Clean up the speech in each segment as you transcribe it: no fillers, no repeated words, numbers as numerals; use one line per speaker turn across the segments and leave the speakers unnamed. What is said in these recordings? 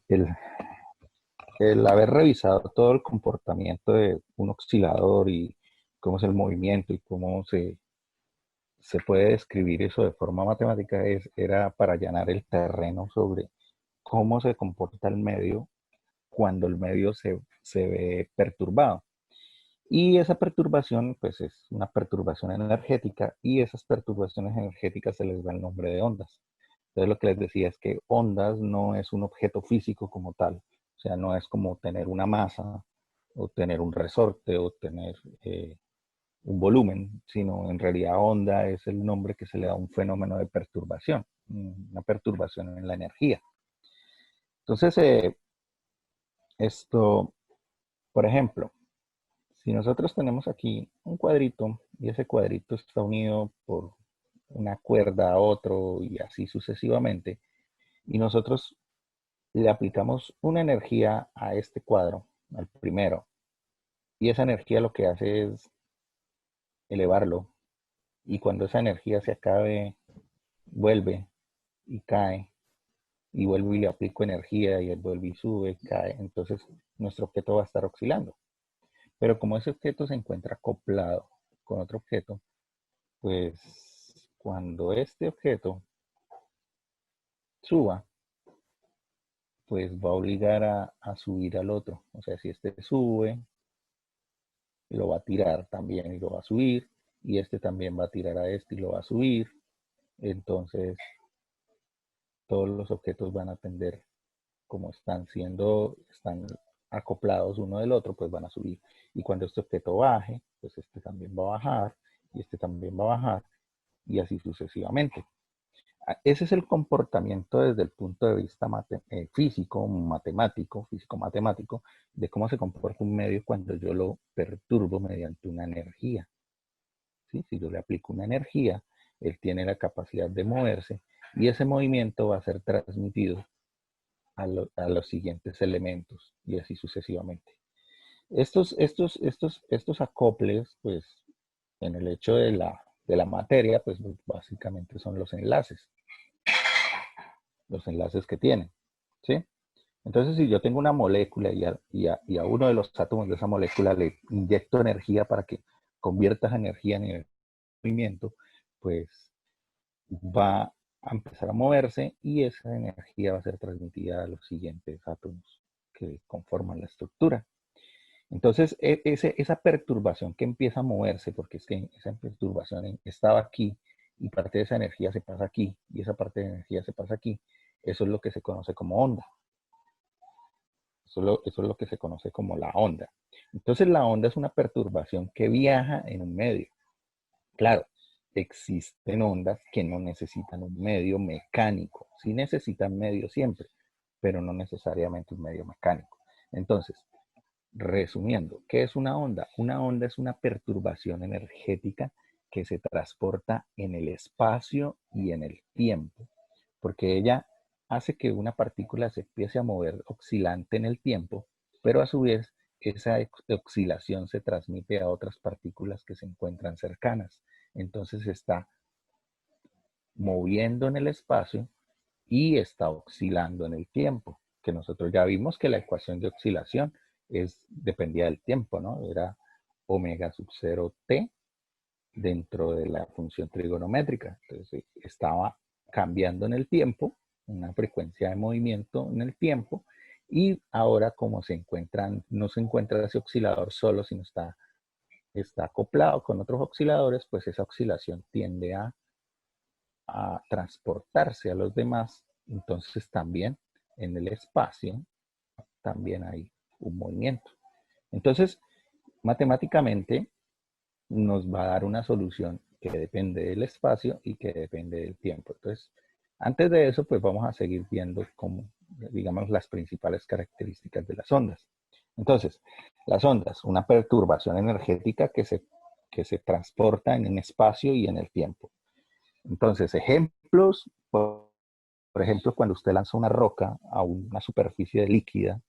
el haber revisado todo el comportamiento de un oscilador y cómo es el movimiento y cómo se puede describir eso de forma matemática era para allanar el terreno sobre cómo se comporta el medio cuando el medio se ve perturbado. Y esa perturbación, pues es una perturbación energética y esas perturbaciones energéticas se les da el nombre de ondas. Entonces lo que les decía es que ondas no es un objeto físico como tal, o sea, no es como tener una masa o tener un resorte o tener un volumen, sino en realidad onda es el nombre que se le da a un fenómeno de perturbación, una perturbación en la energía. Entonces, esto, por ejemplo, si nosotros tenemos aquí un cuadrito y ese cuadrito está unido por una cuerda a otro y así sucesivamente, y nosotros le aplicamos una energía a este cuadro, al primero, y esa energía lo que hace es elevarlo, y cuando esa energía se acabe, vuelve y cae, y vuelvo y le aplico energía y él vuelve y sube, cae, entonces nuestro objeto va a estar oscilando. Pero como ese objeto se encuentra acoplado con otro objeto, pues cuando este objeto suba, pues va a obligar a subir al otro. O sea, si este sube, lo va a tirar también y lo va a subir, y este también va a tirar a este y lo va a subir. Entonces, todos los objetos van a tender, como están acoplados uno del otro, pues van a subir. Y cuando este objeto baje, pues este también va a bajar, y este también va a bajar, y así sucesivamente. Ese es el comportamiento desde el punto de vista físico-matemático, de cómo se comporta un medio cuando yo lo perturbo mediante una energía. ¿Sí? Si yo le aplico una energía, él tiene la capacidad de moverse y ese movimiento va a ser transmitido a los siguientes elementos y así sucesivamente. Estos acoples, pues en el hecho de la materia, pues básicamente son los enlaces que tienen, ¿sí? Entonces, si yo tengo una molécula y a uno de los átomos de esa molécula le inyecto energía para que convierta esa energía en movimiento, pues va a empezar a moverse y esa energía va a ser transmitida a los siguientes átomos que conforman la estructura. Entonces, esa perturbación que empieza a moverse, porque es que esa perturbación estaba aquí y parte de esa energía se pasa aquí y esa parte de energía se pasa aquí, eso es lo que se conoce como onda. Eso es lo que se conoce como la onda. Entonces, la onda es una perturbación que viaja en un medio. Claro, existen ondas que no necesitan un medio mecánico. Sí necesitan medio siempre, pero no necesariamente un medio mecánico. Entonces, resumiendo, ¿qué es una onda? Una onda es una perturbación energética que se transporta en el espacio y en el tiempo, porque ella hace que una partícula se empiece a mover oscilante en el tiempo, pero a su vez esa oscilación se transmite a otras partículas que se encuentran cercanas. Entonces está moviendo en el espacio y está oscilando en el tiempo, que nosotros ya vimos que la ecuación de oscilación dependía del tiempo, ¿no? Era omega sub 0 t dentro de la función trigonométrica. Entonces estaba cambiando en el tiempo, una frecuencia de movimiento en el tiempo, y ahora como no se encuentra ese oscilador solo, sino está acoplado con otros osciladores, pues esa oscilación tiende a transportarse a los demás, entonces también en el espacio también hay un movimiento. Entonces, matemáticamente nos va a dar una solución que depende del espacio y que depende del tiempo. Entonces, antes de eso, pues vamos a seguir viendo cómo, digamos, las principales características de las ondas. Entonces, las ondas, una perturbación energética que se transporta en el espacio y en el tiempo. Entonces, ejemplos, por ejemplo, cuando usted lanza una roca a una superficie líquida,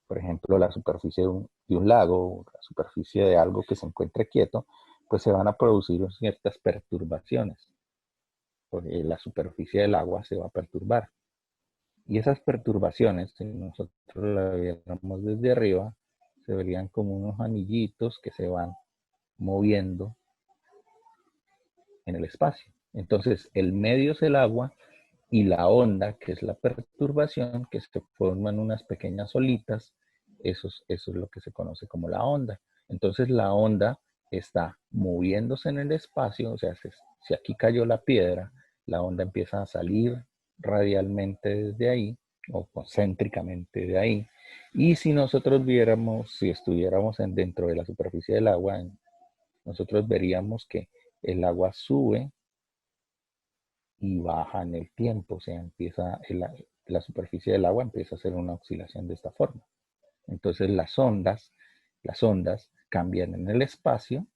por ejemplo, la superficie de un lago, la superficie de algo que se encuentre quieto, pues se van a producir ciertas perturbaciones, porque la superficie del agua se va a perturbar. Y esas perturbaciones, si nosotros las viéramos desde arriba, se verían como unos anillitos que se van moviendo en el espacio. Entonces, el medio es el agua y la onda, que es la perturbación, que se forman unas pequeñas olitas, eso es lo que se conoce como la onda. Entonces, la onda está moviéndose en el espacio, o sea, si aquí cayó la piedra, la onda empieza a salir radialmente desde ahí, o concéntricamente de ahí. Y si nosotros viéramos, si estuviéramos dentro de la superficie del agua, nosotros veríamos que el agua sube y baja en el tiempo, o sea, la superficie del agua empieza a hacer una oscilación de esta forma. Entonces las ondas cambian en el espacio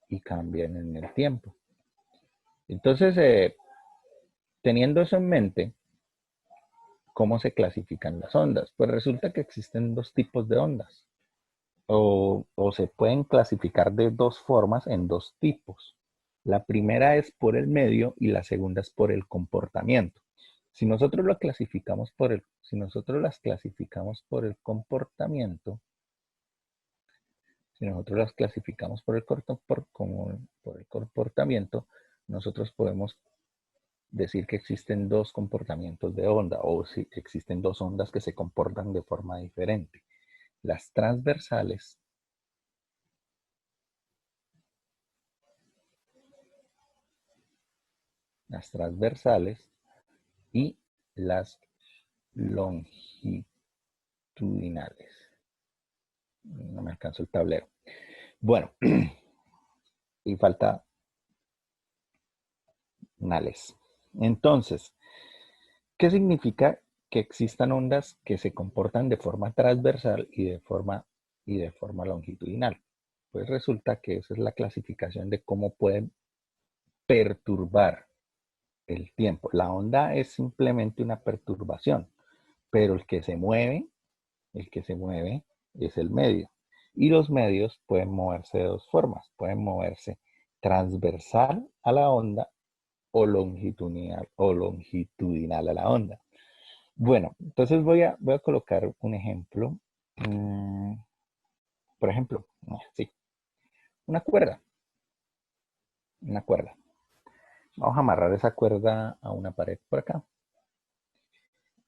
y cambian en el tiempo. Entonces, teniendo eso en mente, ¿cómo se clasifican las ondas? Pues resulta que existen dos tipos de ondas, o se pueden clasificar de dos formas en dos tipos. La primera es por el medio y la segunda es por el comportamiento. Si nosotros las clasificamos por el comportamiento, si nosotros las clasificamos por el comportamiento, nosotros podemos decir que existen dos comportamientos de onda, o si existen dos ondas que se comportan de forma diferente. Las transversales y las longitudinales. No me alcanzó el tablero. Bueno, y falta nales. Entonces, ¿qué significa que existan ondas que se comportan de forma transversal y de forma longitudinal? Pues resulta que esa es la clasificación de cómo pueden perturbar el tiempo. La onda es simplemente una perturbación, pero el que se mueve es el medio. Y los medios pueden moverse de dos formas. Pueden moverse transversal a la onda o longitudinal a la onda. Bueno, entonces voy a colocar un ejemplo. Mm, por ejemplo, sí, una cuerda. Una cuerda. Vamos a amarrar esa cuerda a una pared por acá.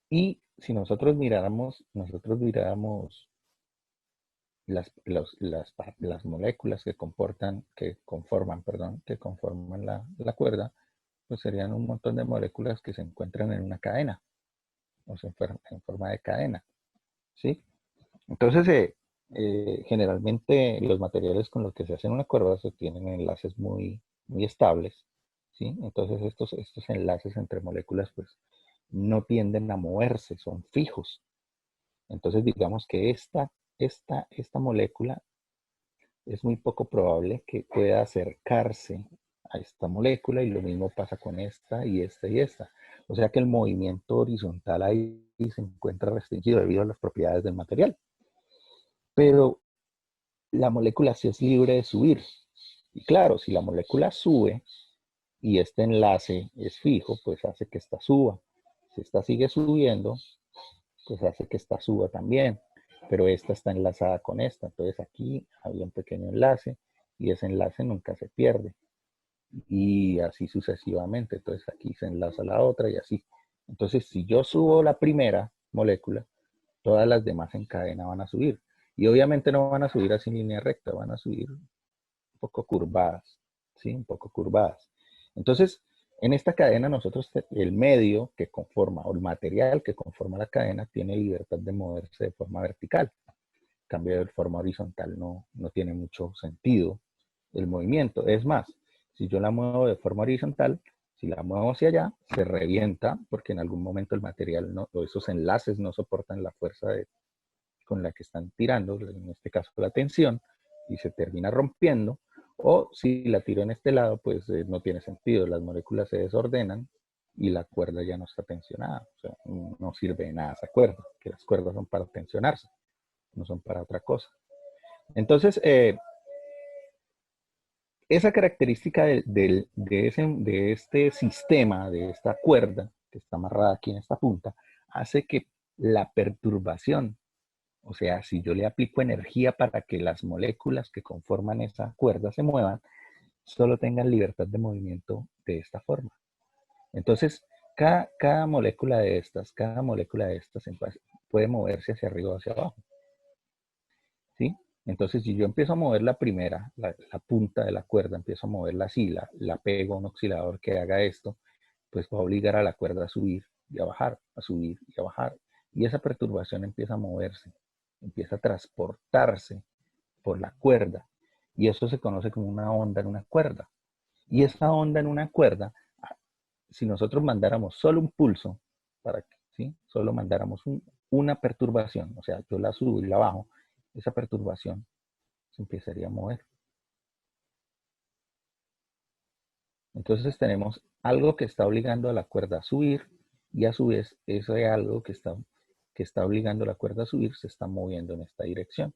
Y si nosotros miráramos las moléculas que conforman la cuerda, pues serían un montón de moléculas que se encuentran en una cadena, o sea, en forma de cadena, ¿sí? Entonces, generalmente los materiales con los que se hacen una cuerda se tienen enlaces muy estables, ¿sí? Entonces, estos enlaces entre moléculas, pues, no tienden a moverse, son fijos. Entonces, digamos que esta molécula es muy poco probable que pueda acercarse a esta molécula y lo mismo pasa con esta y esta y esta. O sea que el movimiento horizontal ahí se encuentra restringido debido a las propiedades del material. Pero la molécula sí es libre de subir. Y claro, si la molécula sube y este enlace es fijo, pues hace que esta suba. Si esta sigue subiendo, pues hace que esta suba también. Pero esta está enlazada con esta. Entonces aquí había un pequeño enlace y ese enlace nunca se pierde. Y así sucesivamente. Entonces aquí se enlaza la otra y así. Entonces si yo subo la primera molécula, todas las demás en cadena van a subir. Y obviamente no van a subir así en línea recta, van a subir un poco curvadas, ¿sí? Un poco curvadas. Entonces, en esta cadena nosotros, el medio que conforma, o el material que conforma la cadena, tiene libertad de moverse de forma vertical. En cambio, de forma horizontal no tiene mucho sentido el movimiento. Es más, si yo la muevo de forma horizontal, si la muevo hacia allá, se revienta porque en algún momento el material, o esos enlaces no soportan la fuerza con la que están tirando, en este caso la tensión, y se termina rompiendo. O si la tiro en este lado, pues no tiene sentido, las moléculas se desordenan y la cuerda ya no está tensionada. O sea, no sirve de nada esa cuerda, que las cuerdas son para tensionarse, no son para otra cosa. Entonces, esa característica de este sistema, de esta cuerda que está amarrada aquí en esta punta, hace que la perturbación, o sea, si yo le aplico energía para que las moléculas que conforman esa cuerda se muevan, solo tengan libertad de movimiento de esta forma. Entonces, cada molécula de estas puede moverse hacia arriba o hacia abajo. ¿Sí? Entonces, si yo empiezo a mover la primera, la punta de la cuerda, empiezo a moverla así, la pego a un oscilador que haga esto, pues va a obligar a la cuerda a subir y a bajar, a subir y a bajar. Y esa perturbación empieza a moverse, empieza a transportarse por la cuerda. Y eso se conoce como una onda en una cuerda. Y esa onda en una cuerda, si nosotros mandáramos solo un pulso, para que, ¿sí? Solo mandáramos una perturbación, o sea, yo la subo y la bajo, esa perturbación se empezaría a mover. Entonces tenemos algo que está obligando a la cuerda a subir y a su vez ese algo que está obligando a la cuerda a subir se está moviendo en esta dirección.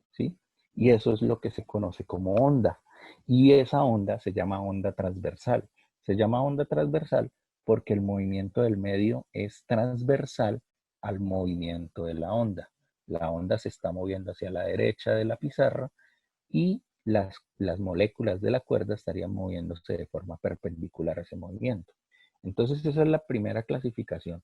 ¿Sí? Y eso es lo que se conoce como onda. Y esa onda se llama onda transversal. Se llama onda transversal porque el movimiento del medio es transversal al movimiento de la onda. La onda se está moviendo hacia la derecha de la pizarra y las moléculas de la cuerda estarían moviéndose de forma perpendicular a ese movimiento. Entonces esa es la primera clasificación.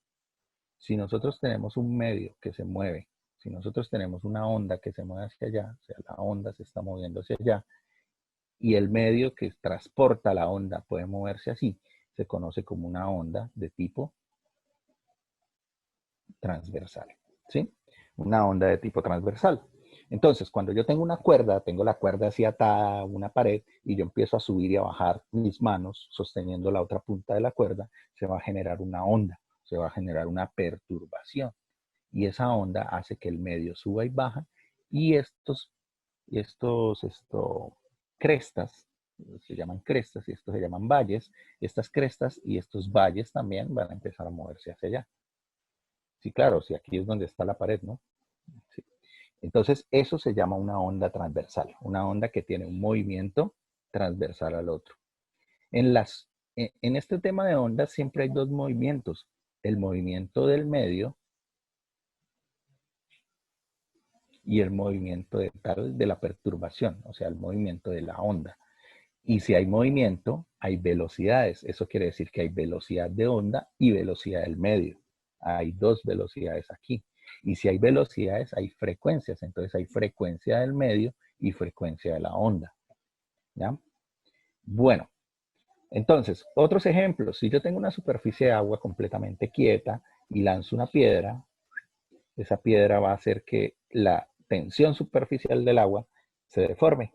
Si nosotros tenemos un medio que se mueve, si nosotros tenemos una onda que se mueve hacia allá, o sea, la onda se está moviendo hacia allá, y el medio que transporta la onda puede moverse así, se conoce como una onda de tipo transversal, ¿sí? Una onda de tipo transversal. Entonces, cuando yo tengo una cuerda, tengo la cuerda así atada a una pared y yo empiezo a subir y a bajar mis manos sosteniendo la otra punta de la cuerda, se va a generar una onda, se va a generar una perturbación. Y esa onda hace que el medio suba y baja y crestas, se llaman crestas y estos se llaman valles, estas crestas y estos valles también van a empezar a moverse hacia allá. Sí, claro, sí, aquí es donde está la pared, ¿no? Sí. Entonces, eso se llama una onda transversal, una onda que tiene un movimiento transversal al otro. En este tema de ondas siempre hay dos movimientos, el movimiento del medio y el movimiento de la perturbación, o sea, el movimiento de la onda. Y si hay movimiento, hay velocidades. Eso quiere decir que hay velocidad de onda y velocidad del medio. Hay dos velocidades aquí. Y si hay velocidades, hay frecuencias. Entonces hay frecuencia del medio y frecuencia de la onda. ¿Ya? Bueno, entonces, otros ejemplos. Si yo tengo una superficie de agua completamente quieta y lanzo una piedra, esa piedra va a hacer que la tensión superficial del agua se deforme.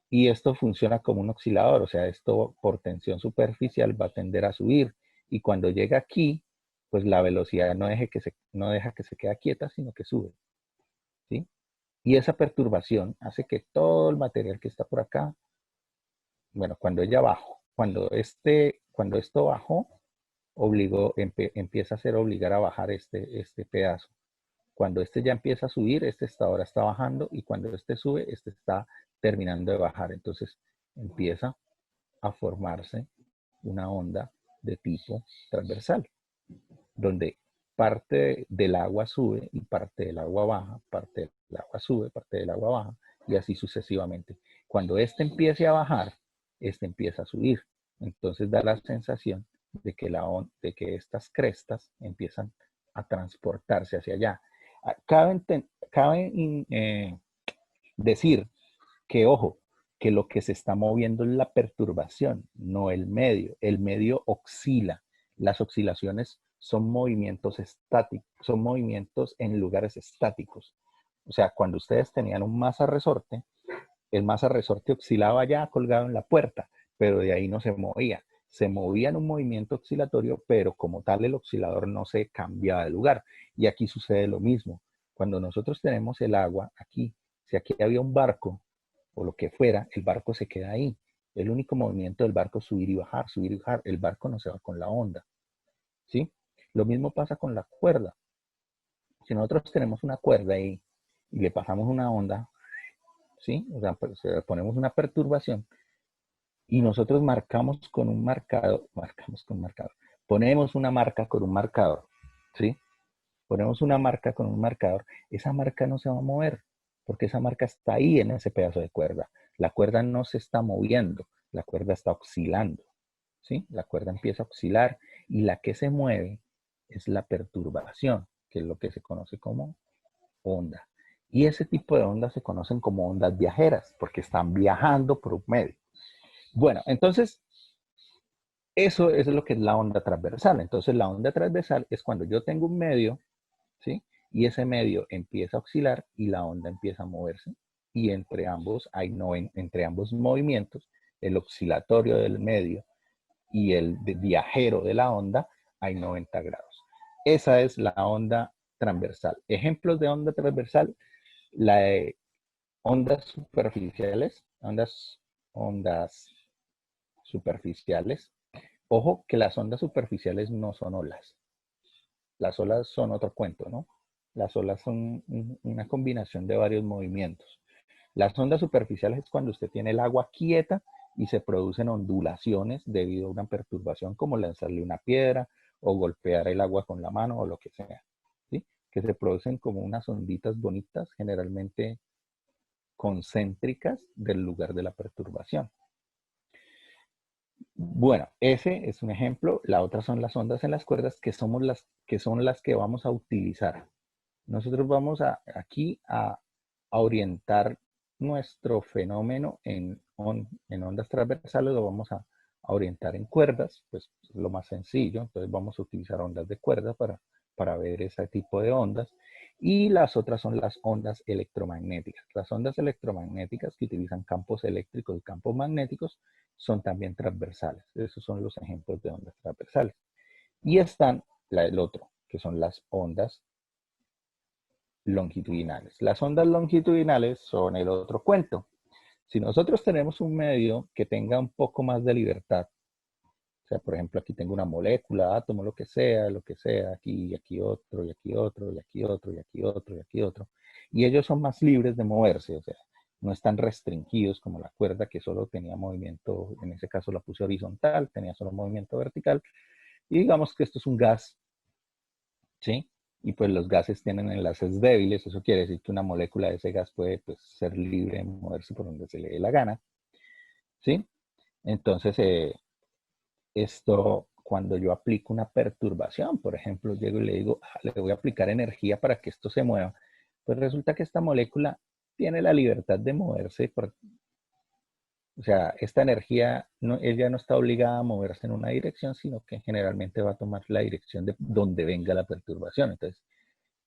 Y esto funciona como un oscilador, o sea, esto por tensión superficial va a tender a subir. Y cuando llega aquí, pues la velocidad no deja que se quede quieta, sino que sube. ¿Sí? Y esa perturbación hace que todo el material que está por acá, bueno, cuando ella bajó, cuando esto bajó, empieza a hacer obligar a bajar este pedazo. Cuando este ya empieza a subir, ahora está bajando y cuando este sube, este está terminando de bajar. Entonces empieza a formarse una onda de tipo transversal, donde parte del agua sube y parte del agua baja, parte del agua sube, parte del agua baja y así sucesivamente. Cuando este empiece a bajar, este empieza a subir. Entonces da la sensación de que estas crestas empiezan a transportarse hacia allá. Cabe decir que, ojo, que lo que se está moviendo es la perturbación, no el medio. El medio oscila. Las oscilaciones son movimientos estáticos, son movimientos en lugares estáticos. O sea, cuando ustedes tenían un masa resorte, el masa resorte oscilaba ya colgado en la puerta, pero de ahí no se movía. Se movía en un movimiento oscilatorio, pero como tal el oscilador no se cambiaba de lugar. Y aquí sucede lo mismo. Cuando nosotros tenemos el agua aquí, si aquí había un barco o lo que fuera, el barco se queda ahí. El único movimiento del barco es subir y bajar, subir y bajar. El barco no se va con la onda. ¿Sí? Lo mismo pasa con la cuerda. Si nosotros tenemos una cuerda ahí y le pasamos una onda, ¿sí? O sea, pues, ponemos una perturbación y nosotros ponemos una marca con un marcador, ¿sí? Ponemos una marca con un marcador, esa marca no se va a mover, porque esa marca está ahí en ese pedazo de cuerda. La cuerda no se está moviendo, la cuerda está oscilando, ¿sí? La cuerda empieza a oscilar y la que se mueve es la perturbación, que es lo que se conoce como onda. Y ese tipo de ondas se conocen como ondas viajeras, porque están viajando por un medio. Bueno, entonces, eso es lo que es la onda transversal. Entonces, la onda transversal es cuando yo tengo un medio, ¿sí? Y ese medio empieza a oscilar y la onda empieza a moverse. Y entre ambos, entre ambos movimientos, el oscilatorio del medio y el viajero de la onda, hay 90 grados. Esa es la onda transversal. Ejemplos de onda transversal, la de ondas superficiales, ondas superficiales. Ojo que las ondas superficiales no son olas. Las olas son otro cuento, ¿no? Las olas son una combinación de varios movimientos. Las ondas superficiales es cuando usted tiene el agua quieta y se producen ondulaciones debido a una perturbación como lanzarle una piedra o golpear el agua con la mano o lo que sea, ¿sí? Que se producen como unas onditas bonitas, generalmente concéntricas del lugar de la perturbación. Bueno, ese es un ejemplo. La otra son las ondas en las cuerdas, que son las que vamos a utilizar. Nosotros vamos aquí a orientar nuestro fenómeno en ondas transversales, lo vamos a orientar en cuerdas, pues lo más sencillo. Entonces vamos a utilizar ondas de cuerda para ver ese tipo de ondas. Y las otras son las ondas electromagnéticas. Las ondas electromagnéticas que utilizan campos eléctricos y campos magnéticos son también transversales. Esos son los ejemplos de ondas transversales. Y están el otro, que son las ondas longitudinales. Las ondas longitudinales son el otro cuento. Si nosotros tenemos un medio que tenga un poco más de libertad, o sea, por ejemplo, aquí tengo una molécula, átomo, lo que sea, aquí, y aquí otro, y aquí otro, y aquí otro, y aquí otro, y aquí otro. Y ellos son más libres de moverse, o sea, no están restringidos como la cuerda que solo tenía movimiento, en ese caso la puse horizontal, tenía solo movimiento vertical. Y digamos que esto es un gas, ¿sí? Y pues los gases tienen enlaces débiles, eso quiere decir que una molécula de ese gas puede pues, ser libre de moverse por donde se le dé la gana, ¿sí? Entonces, esto, cuando yo aplico una perturbación, por ejemplo, llego y le digo, le voy a aplicar energía para que esto se mueva, pues resulta que esta molécula tiene la libertad de moverse, o sea, esta energía, ella no está obligada a moverse en una dirección, sino que generalmente va a tomar la dirección de donde venga la perturbación. Entonces,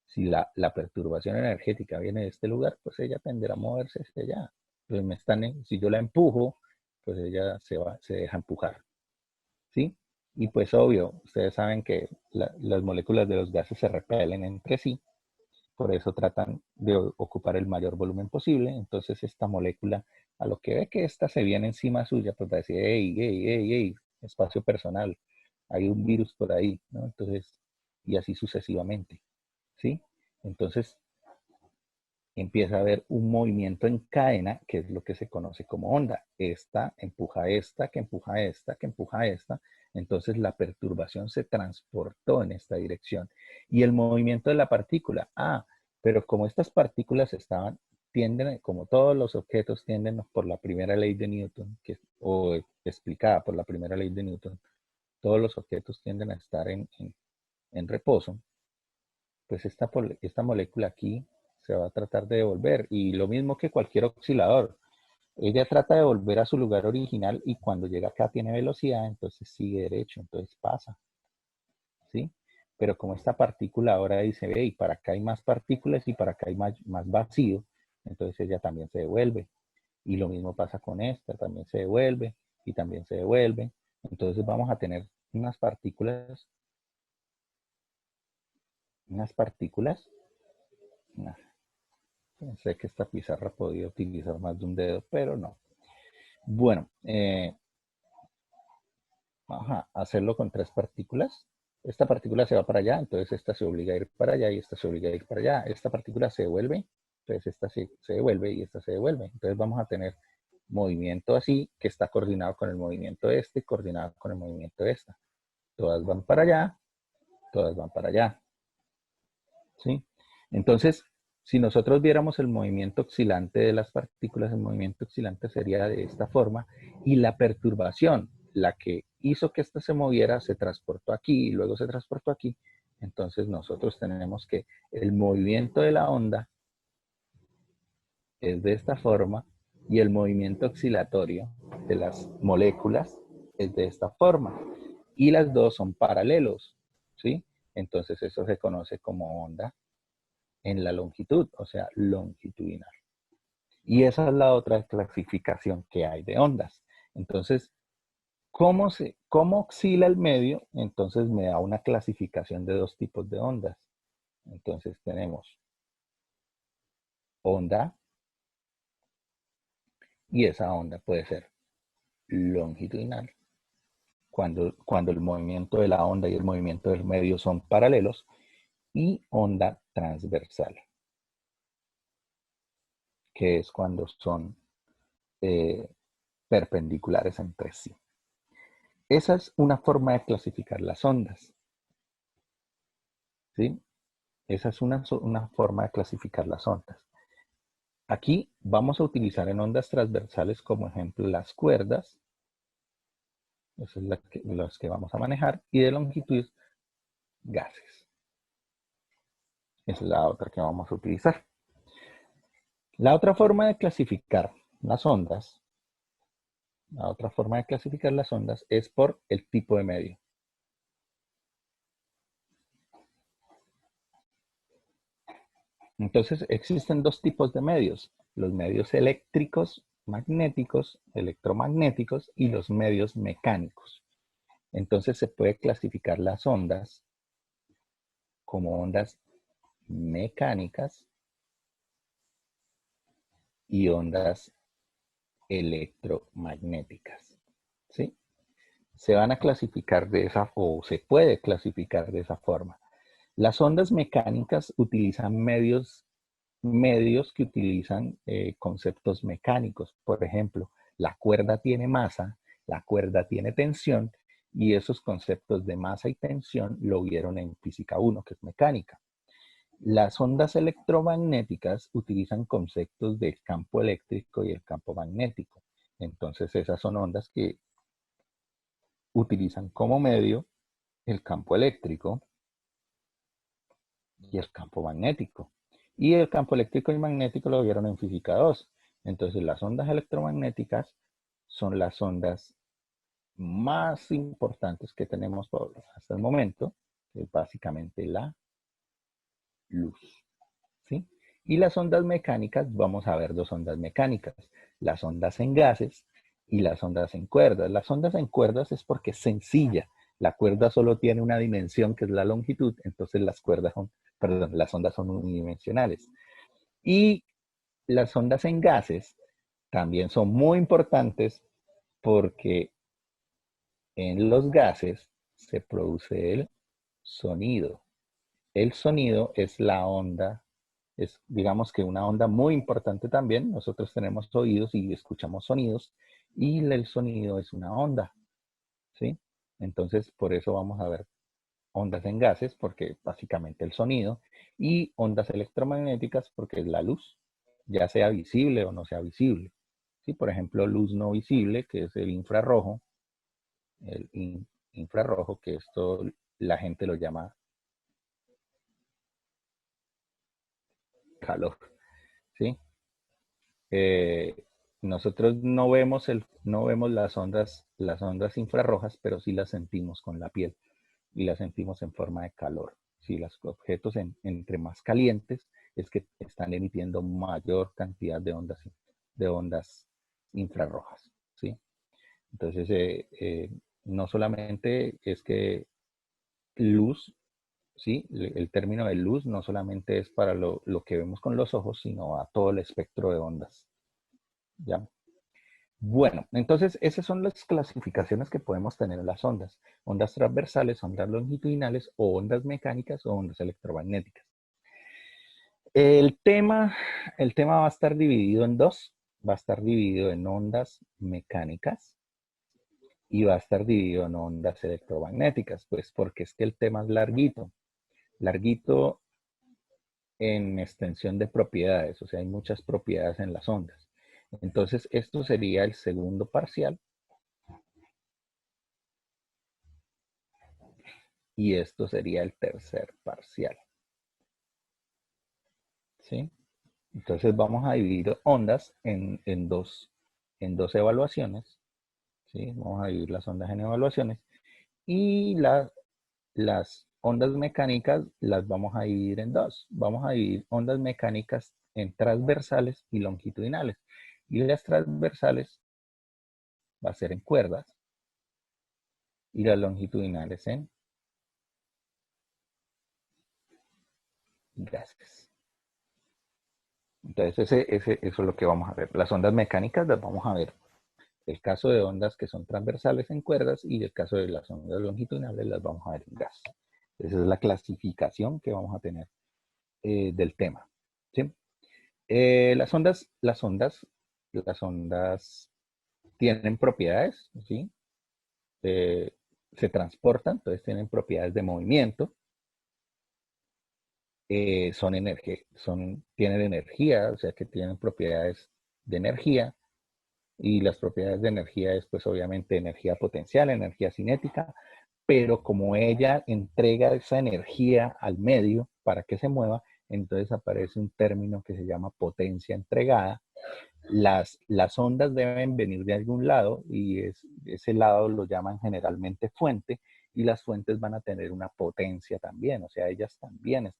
si la perturbación energética viene de este lugar, pues ella tenderá a moverse hacia allá. Entonces si yo la empujo, pues ella se deja empujar, ¿sí? Y pues obvio, ustedes saben que las moléculas de los gases se repelen entre sí, por eso tratan de ocupar el mayor volumen posible. Entonces esta molécula, a lo que ve que esta se viene encima suya, pues va a decir, hey, hey, hey, hey, espacio personal, hay un virus por ahí, ¿no? Entonces, y así sucesivamente, ¿sí? Entonces empieza a haber un movimiento en cadena, que es lo que se conoce como onda. Esta empuja a esta, que empuja a esta, que empuja a esta. Entonces la perturbación se transportó en esta dirección. Y el movimiento de la partícula, pero como estas partículas tienden, como todos los objetos tienden por la primera ley de Newton, o explicada por la primera ley de Newton, todos los objetos tienden a estar en reposo, pues esta molécula aquí se va a tratar de devolver. Y lo mismo que cualquier oscilador. Ella trata de volver a su lugar original y cuando llega acá tiene velocidad, entonces sigue derecho, entonces pasa, ¿sí? Pero como esta partícula ahora dice, hey, para acá hay más partículas y para acá hay más vacío, entonces ella también se devuelve. Y lo mismo pasa con esta, también se devuelve y también se devuelve. Entonces vamos a tener unas partículas. No, pensé que esta pizarra podía utilizar más de un dedo, pero no. Bueno, vamos a hacerlo con tres partículas. Esta partícula se va para allá, entonces esta se obliga a ir para allá y esta se obliga a ir para allá. Esta partícula se devuelve, entonces esta se devuelve y esta se devuelve. Entonces vamos a tener movimiento así, que está coordinado con el movimiento de este, coordinado con el movimiento de esta. Todas van para allá, todas van para allá. ¿sí? Entonces, si nosotros viéramos el movimiento oscilante de las partículas, el movimiento oscilante sería de esta forma, y la perturbación, la que hizo que ésta se moviera, se transportó aquí y luego se transportó aquí. Entonces nosotros tenemos que el movimiento de la onda es de esta forma y el movimiento oscilatorio de las moléculas es de esta forma. Y las dos son paralelos, ¿sí? Entonces eso se conoce como onda en la longitud, o sea, longitudinal. Y esa es la otra clasificación que hay de ondas. Entonces, ¿cómo oscila el medio? Entonces me da una clasificación de dos tipos de ondas. Entonces tenemos onda, y esa onda puede ser longitudinal, cuando el movimiento de la onda y el movimiento del medio son paralelos, y onda transversal, que es cuando son eh, perpendiculares entre sí. Esa es una forma de clasificar las ondas, ¿sí? Esa es una forma de clasificar las ondas. Aquí vamos a utilizar en ondas transversales como ejemplo las cuerdas, esas es las que vamos a manejar, y de longitud gases. Esa es la otra que vamos a utilizar. La otra forma de clasificar las ondas, es por el tipo de medio. Entonces existen dos tipos de medios, los medios eléctricos, magnéticos, electromagnéticos y los medios mecánicos. Entonces se puede clasificar las ondas como ondas mecánicas y ondas electromagnéticas, ¿sí? Se van a clasificar o se puede clasificar de esa forma. Las ondas mecánicas utilizan medios que utilizan conceptos mecánicos. Por ejemplo, la cuerda tiene masa, la cuerda tiene tensión, y esos conceptos de masa y tensión lo vieron en física 1, que es mecánica. Las ondas electromagnéticas utilizan conceptos del campo eléctrico y el campo magnético. Entonces esas son ondas que utilizan como medio el campo eléctrico y el campo magnético. Y el campo eléctrico y magnético lo vieron en física 2. Entonces las ondas electromagnéticas son las ondas más importantes que tenemos hasta el momento, que es básicamente la luz, ¿sí? Y las ondas mecánicas, vamos a ver dos ondas mecánicas, las ondas en gases y las ondas en cuerdas. Las ondas en cuerdas es porque es sencilla. La cuerda solo tiene una dimensión que es la longitud, entonces las ondas son unidimensionales. Y las ondas en gases también son muy importantes porque en los gases se produce el sonido. El sonido es la onda, es digamos que una onda muy importante también. Nosotros tenemos oídos y escuchamos sonidos, y el sonido es una onda, ¿sí? Entonces, por eso vamos a ver ondas en gases, porque básicamente el sonido, y ondas electromagnéticas, porque es la luz, ya sea visible o no sea visible. ¿Sí? Por ejemplo, luz no visible, que es el infrarrojo, que esto la gente lo llama calor, ¿sí? Eh, nosotros no vemos las ondas infrarrojas, pero sí las sentimos con la piel y las sentimos en forma de calor. Si los objetos entre más calientes es que están emitiendo mayor cantidad de ondas infrarrojas, ¿sí? Entonces, no solamente es que luz, ¿sí? El término de luz no solamente es para lo que vemos con los ojos, sino a todo el espectro de ondas, ¿ya? Bueno, entonces esas son las clasificaciones que podemos tener en las ondas. Ondas transversales, ondas longitudinales, o ondas mecánicas o ondas electromagnéticas. El tema va a estar dividido en dos. Va a estar dividido en ondas mecánicas y va a estar dividido en ondas electromagnéticas, pues porque es que el tema es larguito. Larguito en extensión de propiedades, o sea, hay muchas propiedades en las ondas. Entonces, esto sería el segundo parcial y esto sería el tercer parcial, ¿sí? Entonces vamos a dividir ondas en dos evaluaciones, ¿sí? Vamos a dividir las ondas en evaluaciones y las ondas mecánicas las vamos a dividir en dos. Vamos a dividir ondas mecánicas en transversales y longitudinales. Y las transversales va a ser en cuerdas y las longitudinales en gases. Entonces eso es lo que vamos a ver. Las ondas mecánicas las vamos a ver. El caso de ondas que son transversales en cuerdas y el caso de las ondas longitudinales las vamos a ver en gas. Esa es la clasificación que vamos a tener del tema. ¿Sí? Las ondas tienen propiedades, ¿sí? Se transportan, entonces tienen propiedades de movimiento, tienen energía, o sea que tienen propiedades de energía, y las propiedades de energía es pues obviamente energía potencial, energía cinética, pero como ella entrega esa energía al medio para que se mueva, entonces aparece un término que se llama potencia entregada. Las ondas deben venir de algún lado y ese lado lo llaman generalmente fuente y las fuentes van a tener una potencia también, o sea, ellas también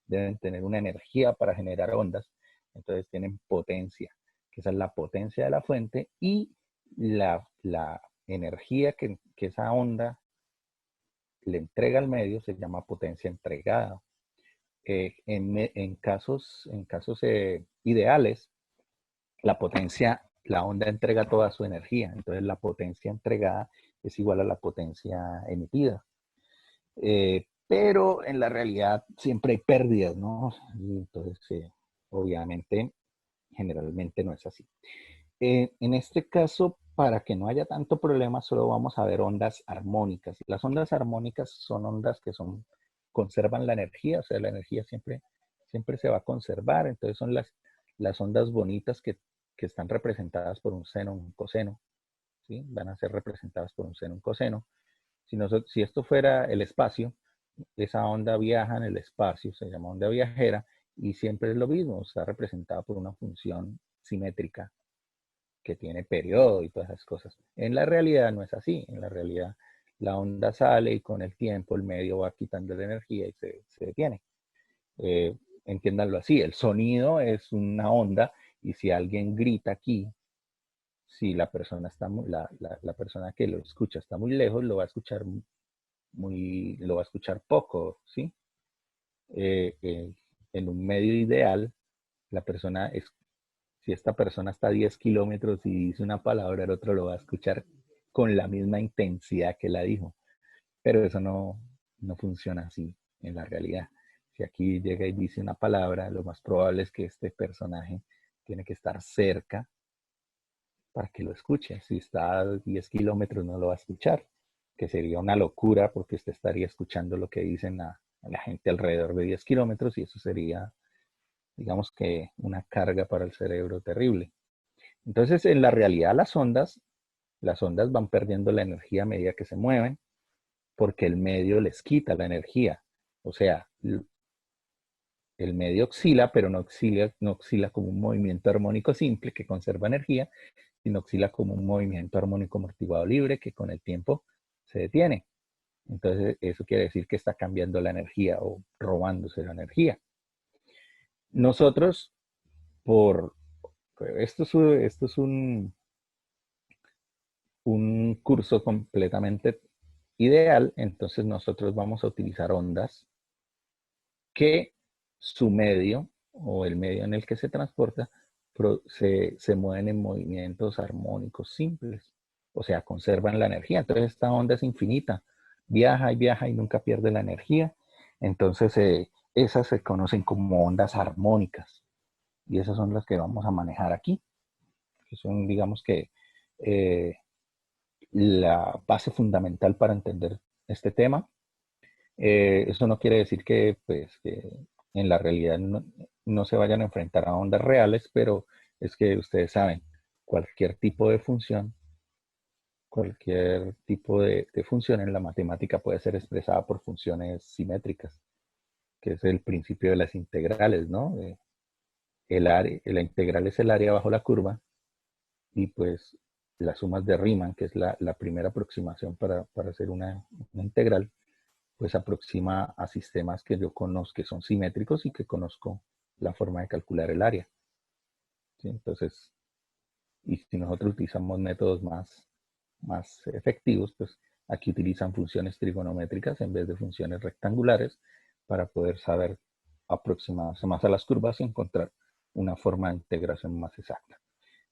deben tener una energía para generar ondas, entonces tienen potencia, que esa es la potencia de la fuente y la energía que esa onda le entrega al medio se llama potencia entregada. En casos ideales, la onda entrega toda su energía, entonces la potencia entregada es igual a la potencia emitida. Pero en la realidad siempre hay pérdidas, ¿no? Entonces, obviamente, generalmente no es así. En este caso, para que no haya tanto problema, solo vamos a ver ondas armónicas. Las ondas armónicas son ondas que conservan la energía, o sea, la energía siempre se va a conservar, entonces son las ondas bonitas que están representadas por un seno, un coseno, ¿sí? Van a ser representadas por un seno, un coseno. Si esto fuera el espacio, esa onda viaja en el espacio, se llama onda viajera, y siempre es lo mismo, está representada por una función simétrica que tiene periodo y todas esas cosas. En la realidad no es así, en la realidad la onda sale y con el tiempo el medio va quitando la energía y se detiene. Entiéndanlo así, el sonido es una onda y si alguien grita aquí, si la persona la persona que lo escucha está muy lejos, lo va a escuchar poco, ¿sí? En un medio ideal, la persona es, si esta persona está a 10 kilómetros y dice una palabra, el otro lo va a escuchar con la misma intensidad que la dijo. Pero eso no funciona así en la realidad. Si aquí llega y dice una palabra, lo más probable es que este personaje tiene que estar cerca para que lo escuche. Si está a 10 kilómetros no lo va a escuchar, que sería una locura porque usted estaría escuchando lo que dicen a la gente alrededor de 10 kilómetros y eso sería, digamos que, una carga para el cerebro terrible. Entonces, en la realidad, las ondas van perdiendo la energía a medida que se mueven porque el medio les quita la energía. O sea, el medio oscila, pero no oscila como un movimiento armónico simple que conserva energía, sino oscila como un movimiento armónico amortiguado libre que con el tiempo se detiene. Entonces, eso quiere decir que está cambiando la energía o robándose la energía. Nosotros, por esto es un curso completamente ideal, entonces nosotros vamos a utilizar ondas que su medio o el medio en el que se transporta se mueven en movimientos armónicos simples, o sea, conservan la energía. Entonces esta onda es infinita, viaja y nunca pierde la energía. Entonces esas se conocen como ondas armónicas y esas son las que vamos a manejar aquí, que son, digamos que, la base fundamental para entender este tema. Eso no quiere decir que, pues, que en la realidad no se vayan a enfrentar a ondas reales, pero es que ustedes saben, cualquier tipo de función, cualquier tipo de función en la matemática puede ser expresada por funciones simétricas, que es el principio de las integrales, ¿no? La integral es el área bajo la curva y pues las sumas de Riemann, que es la primera aproximación para hacer una integral, pues aproxima a sistemas que yo conozco que son simétricos y que conozco la forma de calcular el área. ¿Sí? Entonces, y si nosotros utilizamos métodos más efectivos, pues aquí utilizan funciones trigonométricas en vez de funciones rectangulares para poder saber aproximarse más a las curvas y encontrar una forma de integración más exacta.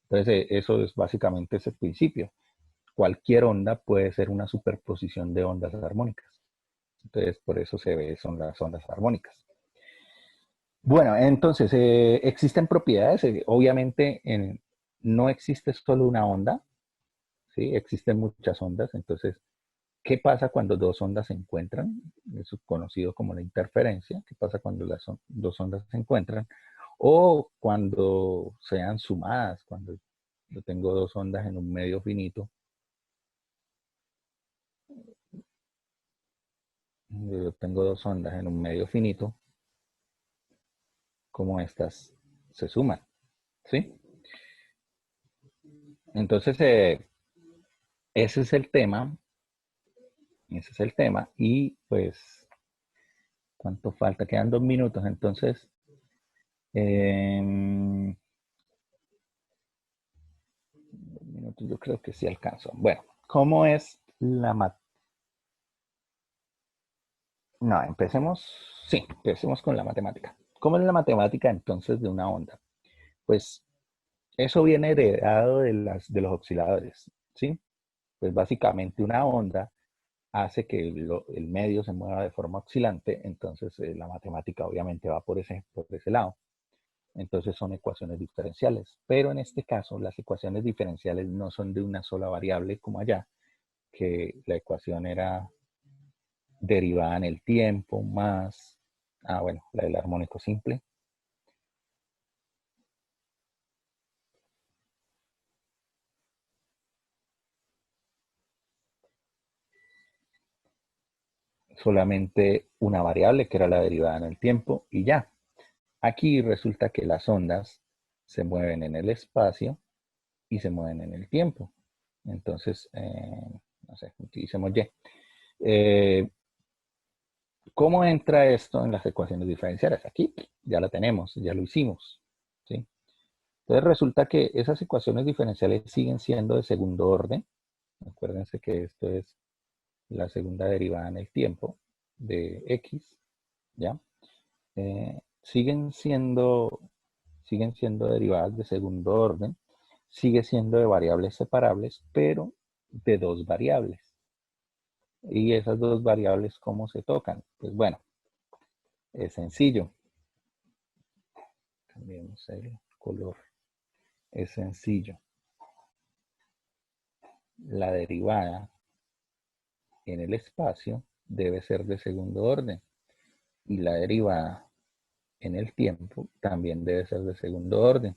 Entonces, eso es básicamente ese principio. Cualquier onda puede ser una superposición de ondas armónicas. Entonces, por eso son las ondas armónicas. Bueno, entonces, existen propiedades. Obviamente, no existe solo una onda, ¿sí? Existen muchas ondas. Entonces, ¿qué pasa cuando dos ondas se encuentran? Eso es conocido como la interferencia. ¿Qué pasa cuando las dos ondas se encuentran? O cuando sean sumadas, cuando yo tengo dos ondas en un medio finito. Yo tengo dos ondas en un medio finito, como estas se suman, ¿sí? Entonces, ese es el tema, ese es el tema, y pues, ¿cuánto falta? Quedan 2 minutos, entonces, eh, 2 minutos, yo creo que sí alcanzo. Bueno, ¿cómo es la No, empecemos con la matemática. ¿Cómo es la matemática entonces de una onda? Pues eso viene heredado de los osciladores, ¿sí? Pues básicamente una onda hace que el medio se mueva de forma oscilante, entonces la matemática obviamente va por ese lado. Entonces son ecuaciones diferenciales, pero en este caso las ecuaciones diferenciales no son de una sola variable como allá, que la ecuación era derivada en el tiempo más, bueno, la del armónico simple. Solamente una variable que era la derivada en el tiempo y ya. Aquí resulta que las ondas se mueven en el espacio y se mueven en el tiempo. Entonces, no sé, utilicemos Y. ¿Cómo entra esto en las ecuaciones diferenciales? Aquí ya la tenemos, ya lo hicimos. ¿Sí? Entonces resulta que esas ecuaciones diferenciales siguen siendo de segundo orden. Acuérdense que esto es la segunda derivada en el tiempo de X, ¿ya? Siguen siendo derivadas de segundo orden, sigue siendo de variables separables, pero de dos variables. Y esas dos variables, ¿cómo se tocan? Pues bueno, es sencillo. Cambiemos el color. Es sencillo. La derivada en el espacio debe ser de segundo orden. Y la derivada en el tiempo también debe ser de segundo orden.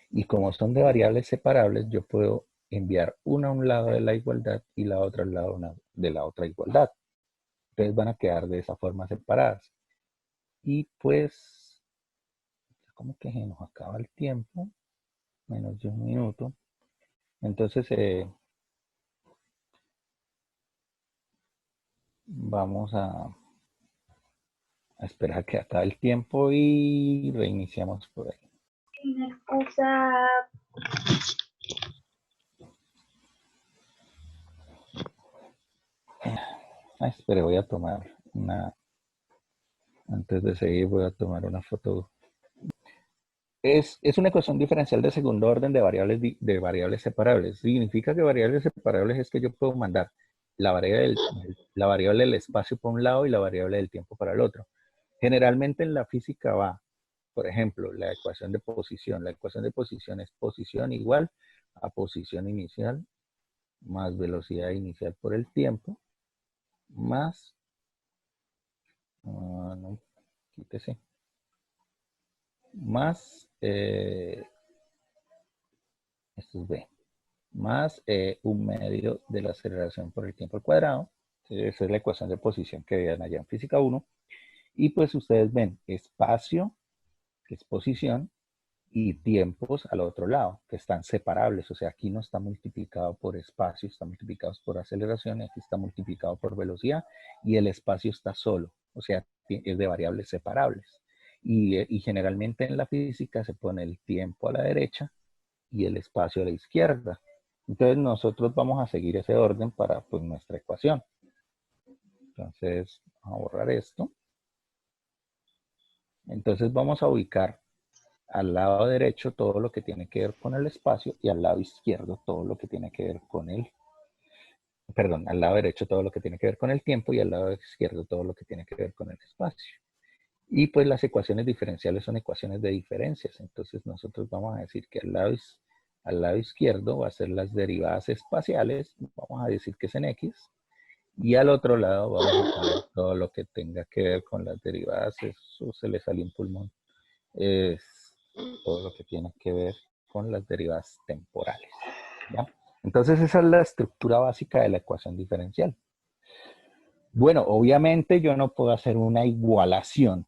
Y como son de variables separables, yo puedo enviar una a un lado de la igualdad y la otra al lado de la otra igualdad. Entonces van a quedar de esa forma separadas. Y pues, como que se nos acaba el tiempo, menos de 1 minuto. Entonces, vamos a esperar que acabe el tiempo y reiniciamos por ahí. Espere, voy a tomar antes de seguir voy a tomar una foto. Es una ecuación diferencial de segundo orden de variables separables. Significa que variables separables es que yo puedo mandar la variable del espacio para un lado y la variable del tiempo para el otro. Generalmente en la física va, por ejemplo, la ecuación de posición. La ecuación de posición es posición igual a posición inicial más velocidad inicial por el tiempo más, no, quítese, más, esto es B, más 1/2 de la aceleración por el tiempo al cuadrado. Esa es la ecuación de posición que veían allá en física 1. Y pues ustedes ven espacio, que es posición, y tiempos al otro lado, que están separables. O sea, aquí no está multiplicado por espacio, está multiplicado por aceleración, y aquí está multiplicado por velocidad, y el espacio está solo. O sea, es de variables separables. Y generalmente en la física se pone el tiempo a la derecha y el espacio a la izquierda. Entonces nosotros vamos a seguir ese orden para pues, nuestra ecuación. Entonces, vamos a borrar esto. Entonces vamos a ubicar al lado derecho todo lo que tiene que ver con el espacio y al lado izquierdo todo lo que tiene que ver con el, perdón, al lado derecho todo lo que tiene que ver con el tiempo y al lado izquierdo todo lo que tiene que ver con el espacio. Y pues las ecuaciones diferenciales son ecuaciones de diferencias. Entonces nosotros vamos a decir que al lado izquierdo va a ser las derivadas espaciales, vamos a decir que es en X, y al otro lado vamos a poner todo lo que tenga que ver con las derivadas, eso se le salió un pulmón, es todo lo que tiene que ver con las derivadas temporales. ¿Ya? Entonces esa es la estructura básica de la ecuación diferencial. Bueno, obviamente yo no puedo hacer una igualación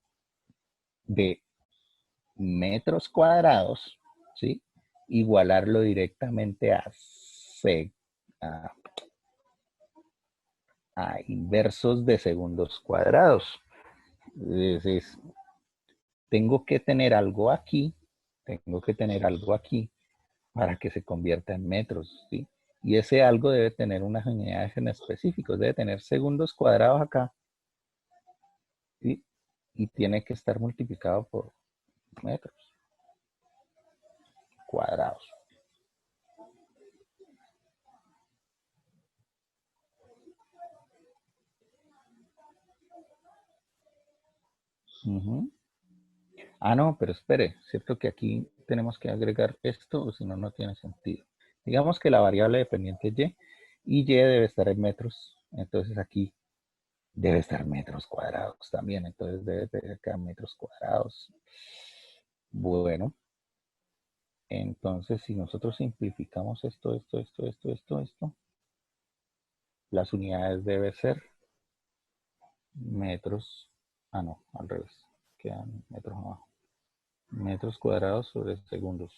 de metros cuadrados, ¿sí? Igualarlo directamente a, a inversos de segundos cuadrados. Entonces, tengo que tener algo aquí, tengo que tener algo aquí para que se convierta en metros, ¿sí? Y ese algo debe tener unas unidades en específicos, debe tener segundos cuadrados acá, ¿sí? Y tiene que estar multiplicado por metros cuadrados. Uh-huh. Ah, no, pero espere, cierto que aquí tenemos que agregar esto, o si no, no tiene sentido. Digamos que la variable dependiente es y y debe estar en metros, entonces aquí debe estar metros cuadrados también, entonces debe tener acá metros cuadrados. Bueno, entonces si nosotros simplificamos esto, las unidades deben ser metros, ah no, al revés, quedan metros abajo. Metros cuadrados sobre segundos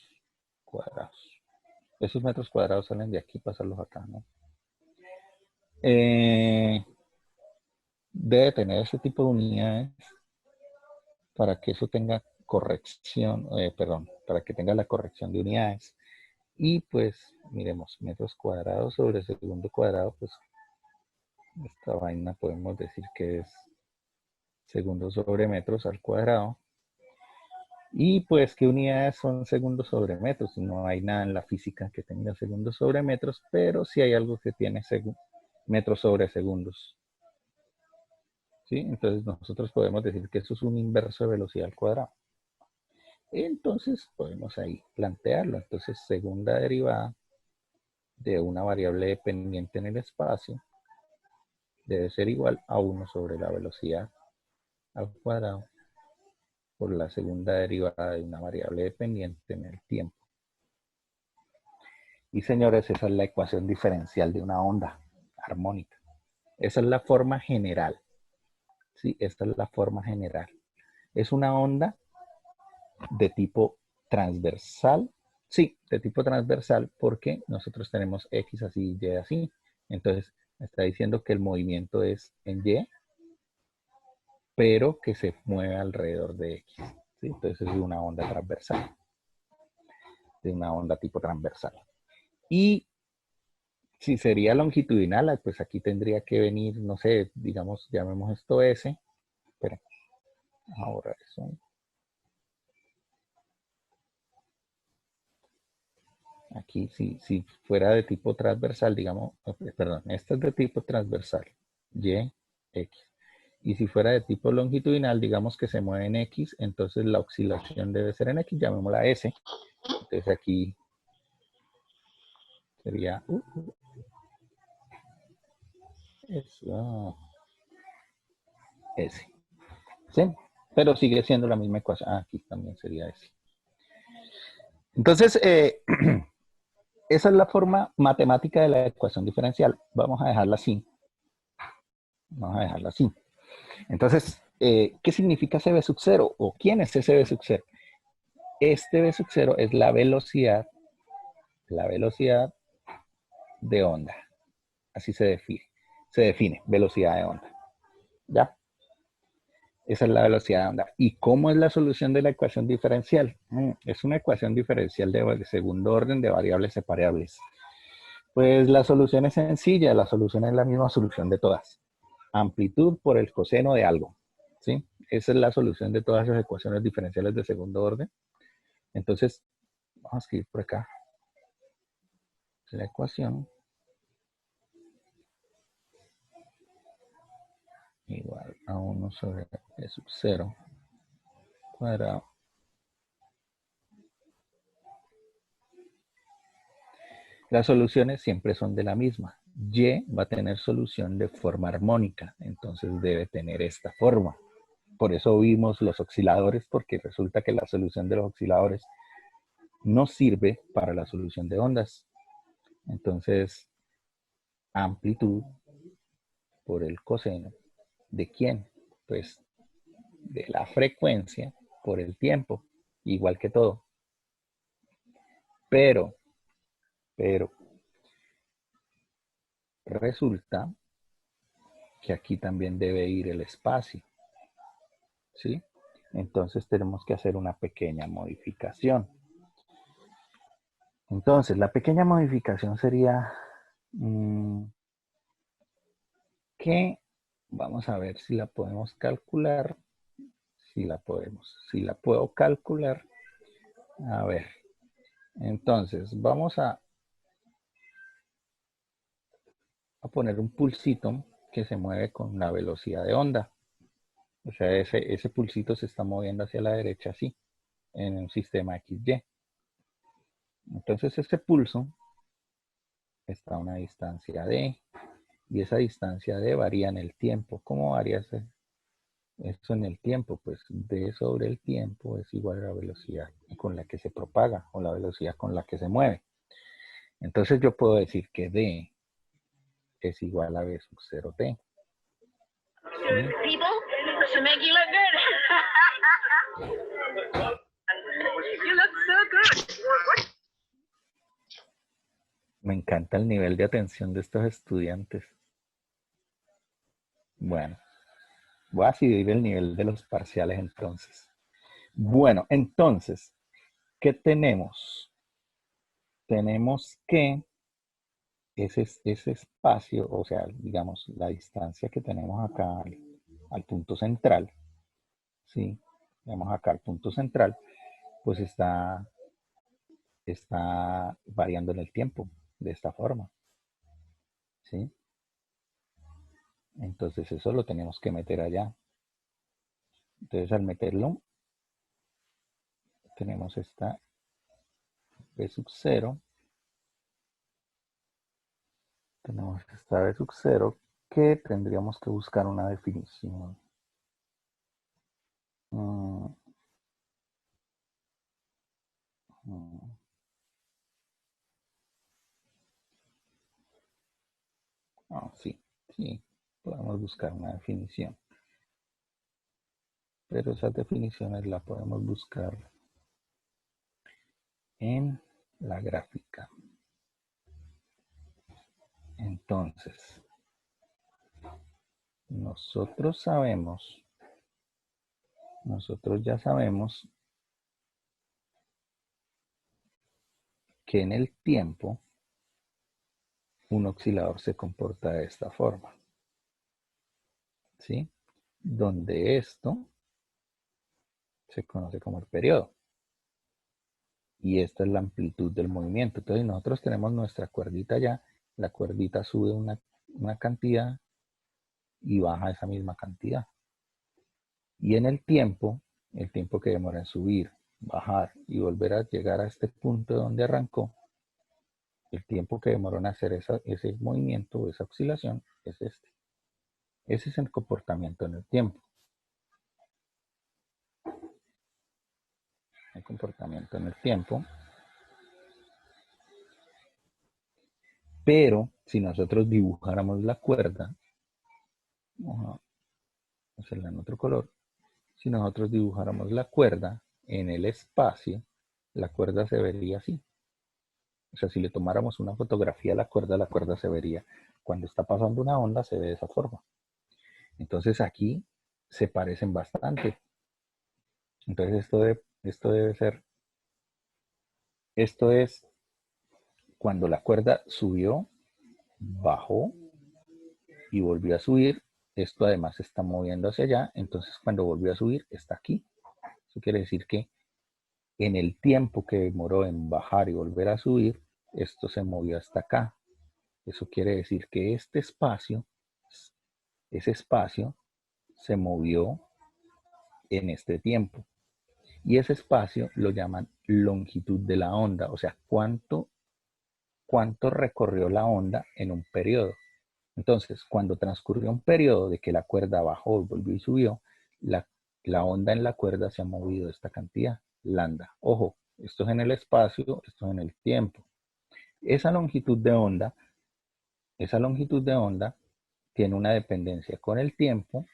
cuadrados. Esos metros cuadrados salen de aquí, pasarlos acá, ¿no? Debe tener ese tipo de unidades para que eso tenga corrección, perdón, para que tenga la corrección de unidades. Y pues, miremos, metros cuadrados sobre segundo cuadrado, pues esta vaina podemos decir que es segundos sobre metros al cuadrado. Y pues, ¿qué unidades son segundos sobre metros? No hay nada en la física que tenga segundos sobre metros, pero sí hay algo que tiene metros sobre segundos. ¿Sí? Entonces nosotros podemos decir que eso es un inverso de velocidad al cuadrado. Entonces podemos ahí plantearlo. Entonces, segunda derivada de una variable dependiente en el espacio debe ser igual a 1 sobre la velocidad al cuadrado por la segunda derivada de una variable dependiente en el tiempo. Y señores, esa es la ecuación diferencial de una onda armónica. Esa es la forma general. Sí, esta es la forma general. Es una onda de tipo transversal. Sí, de tipo transversal porque nosotros tenemos X así, Y así. Entonces, me está diciendo que el movimiento es en Y, pero que se mueve alrededor de X. ¿Sí? Entonces es una onda transversal, de una onda tipo transversal. Y si sería longitudinal, pues aquí tendría que venir, no sé, digamos, llamemos esto S. Esperen, ahora eso. Aquí, si fuera de tipo transversal, digamos, perdón, esta es de tipo transversal, Y, X. Y si fuera de tipo longitudinal, digamos que se mueve en X, entonces la oscilación debe ser en X, llamémosla S. Entonces aquí sería eso, S. ¿Sí? pero sigue siendo la misma ecuación. Ah, aquí también sería ese. Entonces, esa es la forma matemática de la ecuación diferencial. Vamos a dejarla así. Vamos a dejarla así. Entonces, ¿qué significa CB sub 0? ¿O quién es ese B sub 0? Este B sub 0 es la velocidad de onda. Así se define. Se define, velocidad de onda. ¿Ya? Esa es la velocidad de onda. ¿Y cómo es la solución de la ecuación diferencial? Es una ecuación diferencial de segundo orden de variables separables. Pues la solución es sencilla, la solución es la misma solución de todas. Amplitud por el coseno de algo. ¿Sí? Esa es la solución de todas las ecuaciones diferenciales de segundo orden. Entonces, vamos a escribir por acá la ecuación igual a 1 sobre e sub 0 cuadrado. Las soluciones siempre son de la misma. Y va a tener solución de forma armónica, entonces debe tener esta forma. Por eso vimos los osciladores, porque resulta que la solución de los osciladores no sirve para la solución de ondas. Entonces, amplitud por el coseno. ¿De quién? Pues de la frecuencia por el tiempo, igual que todo. Pero resulta que aquí también debe ir el espacio, ¿sí? Entonces tenemos que hacer una pequeña modificación. Entonces, la pequeña modificación sería que vamos a ver si la podemos calcular. Si la puedo calcular. A ver, entonces vamos a poner un pulsito que se mueve con la velocidad de onda. O sea, ese pulsito se está moviendo hacia la derecha así, en un sistema XY. Entonces ese pulso está a una distancia D, y esa distancia D varía en el tiempo. ¿Cómo varía eso en el tiempo? Pues D sobre el tiempo es igual a la velocidad con la que se propaga, o la velocidad con la que se mueve. Entonces yo puedo decir que D es igual a V sub 0T. People, to make you look good. You look so good. Me encanta el nivel de atención de estos estudiantes. Bueno, voy a subir el nivel de los parciales entonces. Bueno, entonces, ¿qué tenemos? Tenemos que ese espacio, o sea, digamos, la distancia que tenemos acá al punto central, ¿sí? Tenemos acá al punto central, pues está variando en el tiempo, de esta forma, ¿sí? Entonces eso lo tenemos que meter allá. Entonces al meterlo, tenemos esta B sub 0, tenemos esta B sub 0, que tendríamos que buscar una definición. Sí, podemos buscar una definición. Pero esas definiciones las podemos buscar en la gráfica. Entonces, nosotros ya sabemos que en el tiempo un oscilador se comporta de esta forma, ¿sí? Donde esto se conoce como el periodo. Y esta es la amplitud del movimiento. Entonces nosotros tenemos nuestra cuerdita ya, la cuerdita sube una cantidad y baja esa misma cantidad. Y en el tiempo que demora en subir, bajar y volver a llegar a este punto donde arrancó, el tiempo que demoró en hacer ese movimiento o esa oscilación es este. Ese es el comportamiento en el tiempo. hay comportamiento en el tiempo. Pero si nosotros dibujáramos la cuerda, vamos a hacerla en otro color, si nosotros dibujáramos la cuerda en el espacio, la cuerda se vería así. O sea, si le tomáramos una fotografía a la cuerda se vería. Cuando está pasando una onda, se ve de esa forma. Entonces aquí se parecen bastante. Entonces esto debe ser, esto es cuando la cuerda subió, bajó y volvió a subir. Esto además se está moviendo hacia allá. Entonces cuando volvió a subir, está aquí. Eso quiere decir que en el tiempo que demoró en bajar y volver a subir, esto se movió hasta acá. Eso quiere decir que este espacio, ese espacio, se movió en este tiempo. Y ese espacio lo llaman longitud de la onda, o sea, cuánto recorrió la onda en un periodo. Entonces, cuando transcurrió un periodo de que la cuerda bajó, volvió y subió, la onda en la cuerda se ha movido esta cantidad, lambda. Ojo, esto es en el espacio, esto es en el tiempo. Esa longitud de onda, esa longitud de onda tiene una dependencia con el tiempo,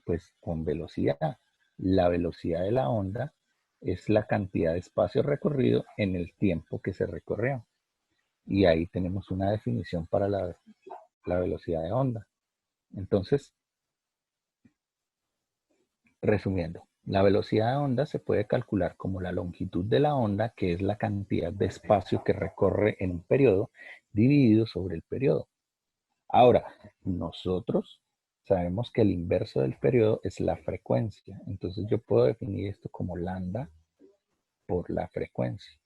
pues con velocidad. La velocidad de la onda es la cantidad de espacio recorrido en el tiempo que se recorrió. Y ahí tenemos una definición para la velocidad de onda. Entonces, resumiendo, la velocidad de onda se puede calcular como la longitud de la onda, que es la cantidad de espacio que recorre en un periodo, dividido sobre el periodo. Ahora, nosotros sabemos que el inverso del periodo es la frecuencia. Entonces yo puedo definir esto como lambda por la frecuencia.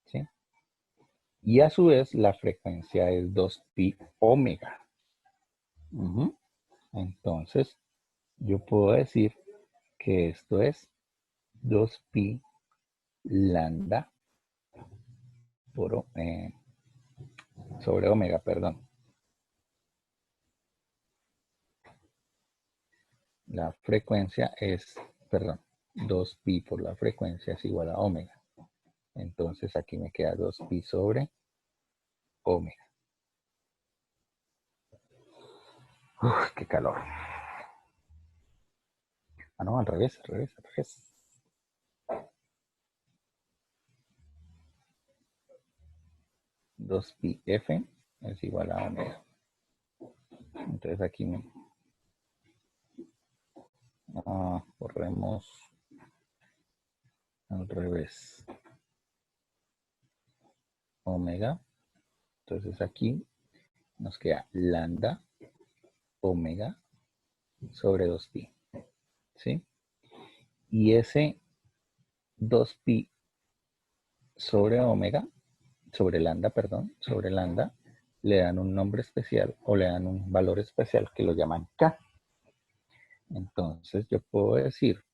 ¿Sí? Y a su vez la frecuencia es 2pi omega. Entonces yo puedo decir que esto es 2pi lambda por, sobre omega, perdón. La frecuencia es, perdón, 2pi por la frecuencia es igual a omega. Entonces aquí me queda 2pi sobre omega. Uf, qué calor. Ah, no, al revés, al revés, al revés. 2pi f es igual a omega. Entonces aquí corremos al revés. Omega. Entonces aquí nos queda lambda omega sobre 2pi. ¿Sí? Y ese 2pi sobre omega, sobre lambda, perdón, sobre lambda, le dan un nombre especial o le dan un valor especial que lo llaman K. Entonces yo puedo decir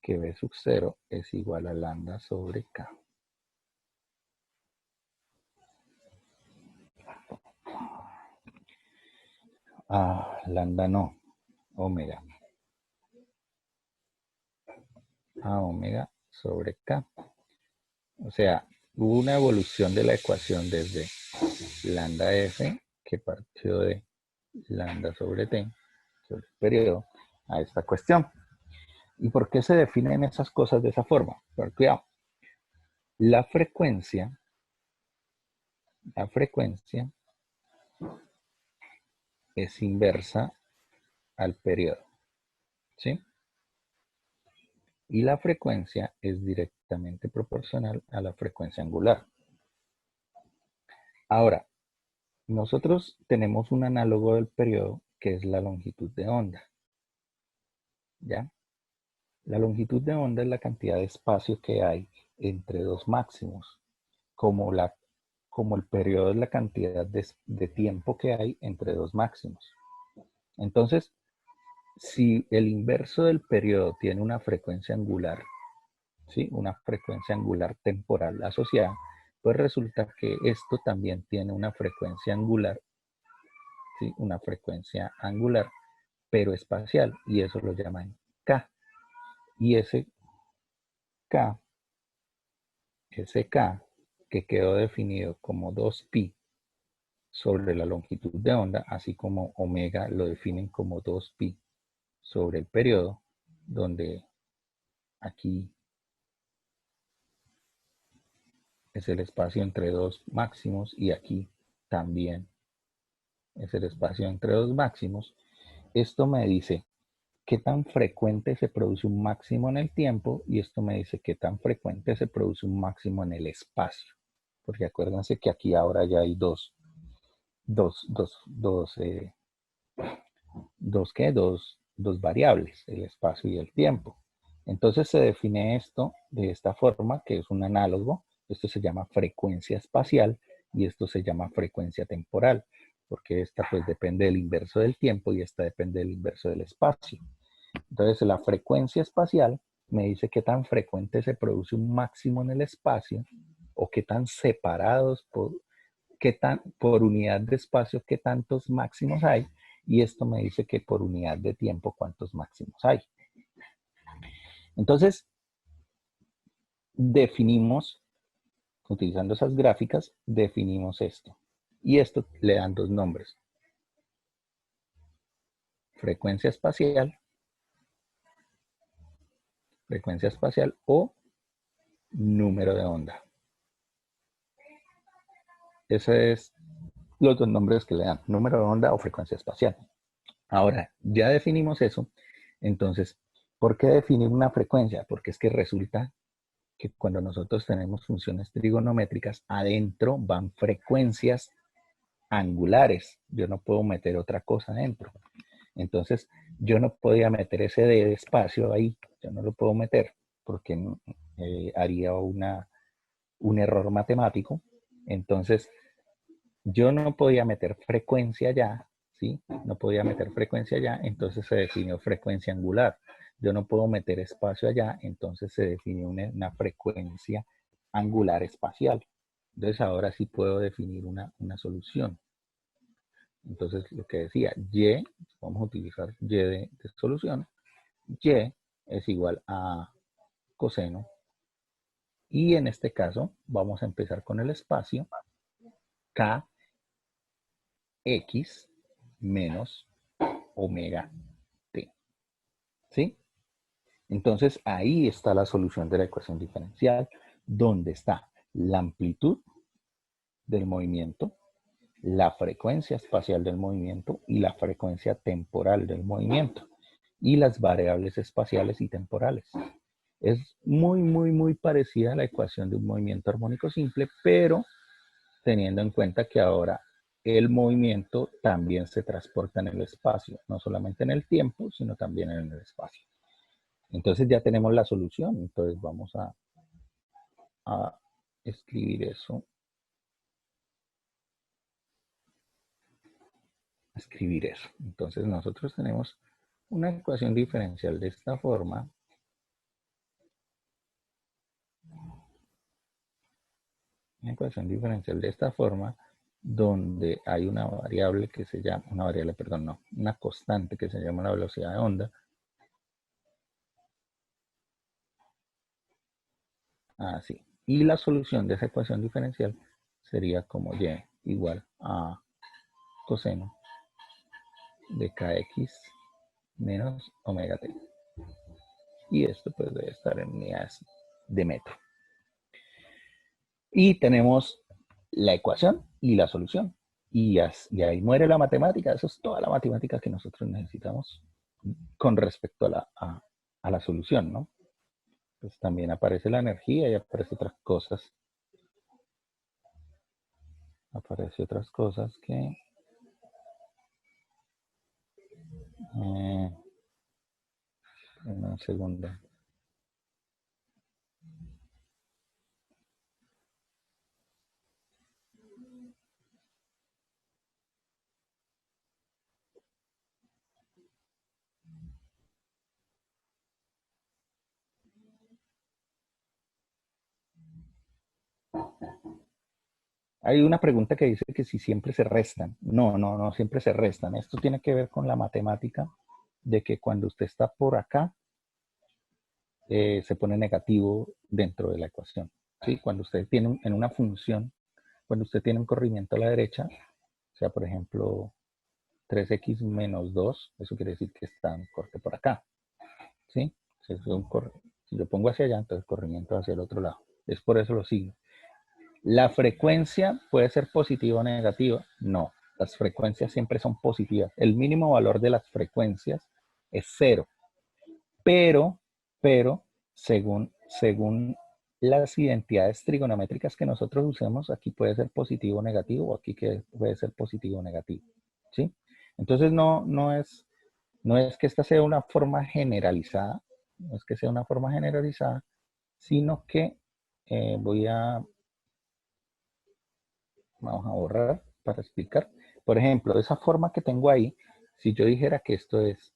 que B sub 0 es igual a lambda sobre K. Lambda no, omega. Omega sobre K. O sea, hubo una evolución de la ecuación desde lambda F, que partió de lambda sobre T, sobre el periodo, a esta cuestión. ¿Y por qué se definen esas cosas de esa forma? Pero cuidado, la frecuencia es inversa al periodo, ¿sí? Y la frecuencia es directamente proporcional a la frecuencia angular. Ahora, nosotros tenemos un análogo del periodo que es la longitud de onda, ¿ya? La longitud de onda es la cantidad de espacio que hay entre dos máximos, como el periodo es la cantidad de tiempo que hay entre dos máximos. Entonces, si el inverso del periodo tiene una frecuencia angular, ¿sí? Una frecuencia angular temporal asociada, pues resulta que esto también tiene una frecuencia angular, ¿sí? Una frecuencia angular, pero espacial, y eso lo llaman K. Y ese K que quedó definido como 2pi sobre la longitud de onda, así como omega lo definen como 2pi sobre el periodo, donde aquí es el espacio entre dos máximos y aquí también es el espacio entre dos máximos. Esto me dice qué tan frecuente se produce un máximo en el tiempo y esto me dice qué tan frecuente se produce un máximo en el espacio. Porque acuérdense que aquí ahora ya hay dos variables, el espacio y el tiempo. Entonces se define esto de esta forma, que es un análogo. Esto se llama frecuencia espacial y esto se llama frecuencia temporal, porque esta pues depende del inverso del tiempo y esta depende del inverso del espacio. Entonces la frecuencia espacial me dice qué tan frecuente se produce un máximo en el espacio o qué tan separados por unidad de espacio, qué tantos máximos hay, y esto me dice que por unidad de tiempo, cuántos máximos hay. Entonces, definimos, utilizando esas gráficas, definimos esto. Y esto le dan dos nombres. Frecuencia espacial o número de onda. Esos es los dos nombres que le dan, número de onda o frecuencia espacial. Ahora, ya definimos eso, entonces, ¿por qué definir una frecuencia? Porque es que resulta que cuando nosotros tenemos funciones trigonométricas, adentro van frecuencias angulares. Yo no puedo meter otra cosa adentro. Entonces, yo no podía meter ese D de espacio ahí. Yo no lo puedo meter porque haría un error matemático. Entonces, yo no podía meter frecuencia ya, ¿sí? No podía meter frecuencia allá, entonces se definió frecuencia angular. Yo no puedo meter espacio allá, entonces se definió una frecuencia angular espacial. Entonces ahora sí puedo definir una solución. Entonces lo que decía, y, vamos a utilizar y de solución, y es igual a coseno. Y en este caso vamos a empezar con el espacio kx menos omega t. ¿Sí? Entonces ahí está la solución de la ecuación diferencial, donde está la amplitud del movimiento, la frecuencia espacial del movimiento y la frecuencia temporal del movimiento y las variables espaciales y temporales. Es muy, muy, muy parecida a la ecuación de un movimiento armónico simple, pero teniendo en cuenta que ahora el movimiento también se transporta en el espacio, no solamente en el tiempo, sino también en el espacio. Entonces ya tenemos la solución, entonces vamos a escribir eso. Entonces nosotros tenemos una ecuación diferencial de esta forma. Una ecuación diferencial de esta forma, donde hay una variable que se llama, una constante que se llama la velocidad de onda. Así. Y la solución de esa ecuación diferencial sería como y igual a coseno de kx menos omega t. Y esto pues debe estar en unidades de metro. Y tenemos la ecuación y la solución. Y ahí muere la matemática. Eso es toda la matemática que nosotros necesitamos con respecto a la solución, ¿no? Pues también aparece la energía y aparece otras cosas. Aparece otras cosas que... un segundo. Hay una pregunta que dice que si siempre se restan. No, no, no siempre se restan. Esto tiene que ver con la matemática de que cuando usted está por acá, se pone negativo dentro de la ecuación. ¿Sí? Cuando usted tiene en una función, cuando usted tiene un corrimiento a la derecha, o sea, por ejemplo, 3x menos 2, eso quiere decir que está un corte por acá. ¿Sí? Si yo pongo hacia allá, entonces el corrimiento hacia el otro lado. Es por eso los signos. ¿La frecuencia puede ser positiva o negativa? No, las frecuencias siempre son positivas. El mínimo valor de las frecuencias es 0. Pero, según las identidades trigonométricas que nosotros usemos, aquí puede ser positivo o negativo, o aquí que puede ser positivo o negativo. ¿Sí? Entonces no es que esta sea una forma generalizada, no es que sea una forma generalizada, sino que vamos a borrar para explicar. Por ejemplo, esa forma que tengo ahí, si yo dijera que esto es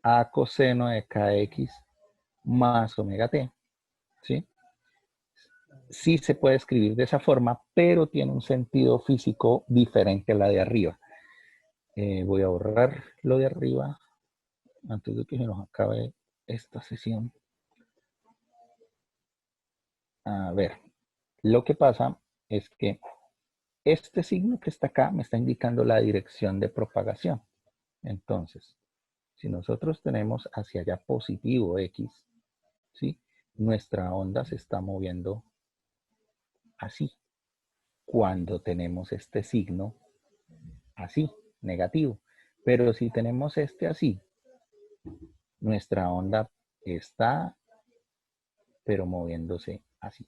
a coseno de kx más omega t, ¿sí? Sí se puede escribir de esa forma, pero tiene un sentido físico diferente a la de arriba. Voy a borrar lo de arriba antes de que se nos acabe esta sesión. A ver, lo que pasa es que este signo que está acá me está indicando la dirección de propagación. Entonces, si nosotros tenemos hacia allá positivo X, ¿sí? Nuestra onda se está moviendo así. Cuando tenemos este signo así, negativo. Pero si tenemos este así, nuestra onda está, pero moviéndose así.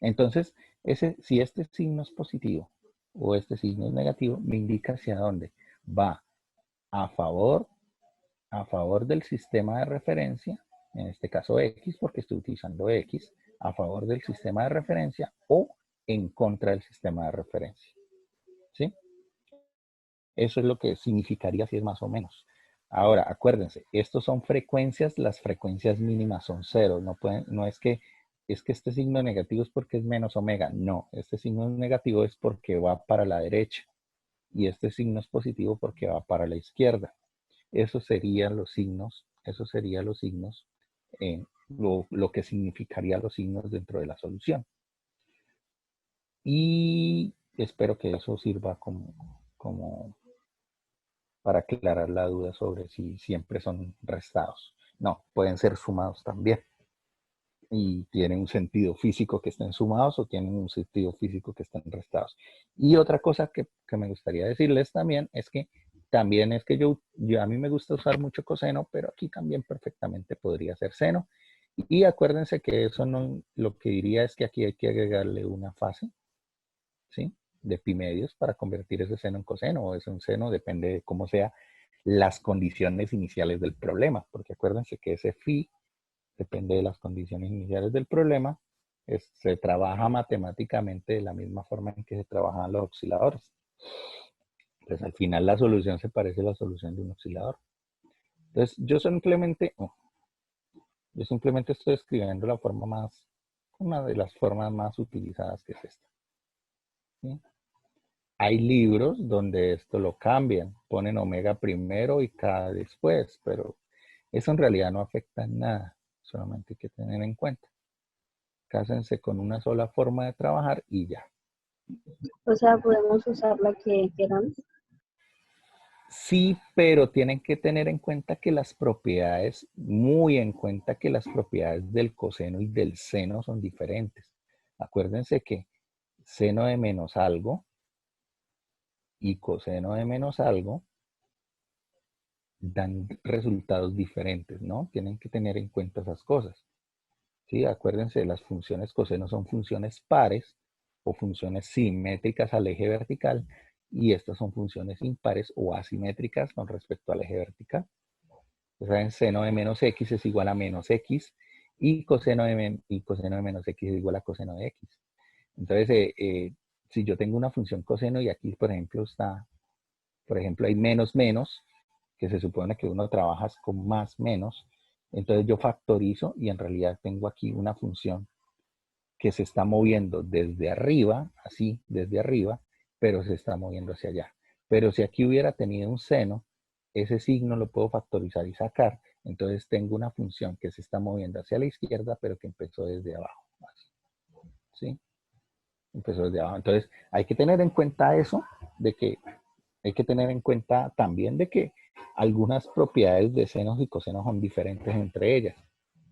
Entonces, si este signo es positivo o este signo es negativo, me indica hacia dónde va a favor del sistema de referencia, en este caso X, porque estoy utilizando X, a favor del sistema de referencia o en contra del sistema de referencia. ¿Sí? Eso es lo que significaría si es más o menos. Ahora, acuérdense, estos son frecuencias, las frecuencias mínimas son cero. No es que este signo negativo es porque es menos omega. No, este signo negativo es porque va para la derecha y este signo es positivo porque va para la izquierda. Esos serían los signos, lo que significaría los signos dentro de la solución. Y espero que eso sirva como para aclarar la duda sobre si siempre son restados. No, pueden ser sumados también. Y tienen un sentido físico que estén sumados o tienen un sentido físico que estén restados. Y otra cosa que me gustaría decirles también es que a mí me gusta usar mucho coseno, pero aquí también perfectamente podría ser seno. Y acuérdense que eso no, lo que diría es que aquí hay que agregarle una fase, ¿sí? De pi medios para convertir ese seno en coseno o ese en seno, depende de cómo sea las condiciones iniciales del problema, porque acuérdense que ese phi depende de las condiciones iniciales del problema, se trabaja matemáticamente de la misma forma en que se trabajan los osciladores. Pues al final la solución se parece a la solución de un oscilador. Entonces yo simplemente estoy escribiendo una de las formas más utilizadas que es esta. ¿Sí? Hay libros donde esto lo cambian, ponen omega primero y K después, pero eso en realidad no afecta en nada, solamente hay que tener en cuenta. Cásense con una sola forma de trabajar y ya.
O sea, podemos usar la que queramos.
Sí, pero tienen que tener en cuenta que muy en cuenta que las propiedades del coseno y del seno son diferentes. Acuérdense que seno de menos algo y coseno de menos algo dan resultados diferentes, ¿no? Tienen que tener en cuenta esas cosas. ¿Sí? Acuérdense, las funciones coseno son funciones pares o funciones simétricas al eje vertical y estas son funciones impares o asimétricas con respecto al eje vertical. Saben, seno de menos x es igual a menos x y coseno de menos x es igual a coseno de x. Entonces, si yo tengo una función coseno y aquí, por ejemplo, hay menos menos, que se supone que uno trabaja con más menos, entonces yo factorizo y en realidad tengo aquí una función que se está moviendo desde arriba, así, desde arriba, pero se está moviendo hacia allá. Pero si aquí hubiera tenido un seno, ese signo lo puedo factorizar y sacar, Entonces tengo una función que se está moviendo hacia la izquierda, pero que empezó desde abajo. Así, ¿sí? Empezó desde abajo. Entonces hay que tener en cuenta eso, de que hay que tener en cuenta también de que algunas propiedades de senos y cosenos son diferentes entre ellas,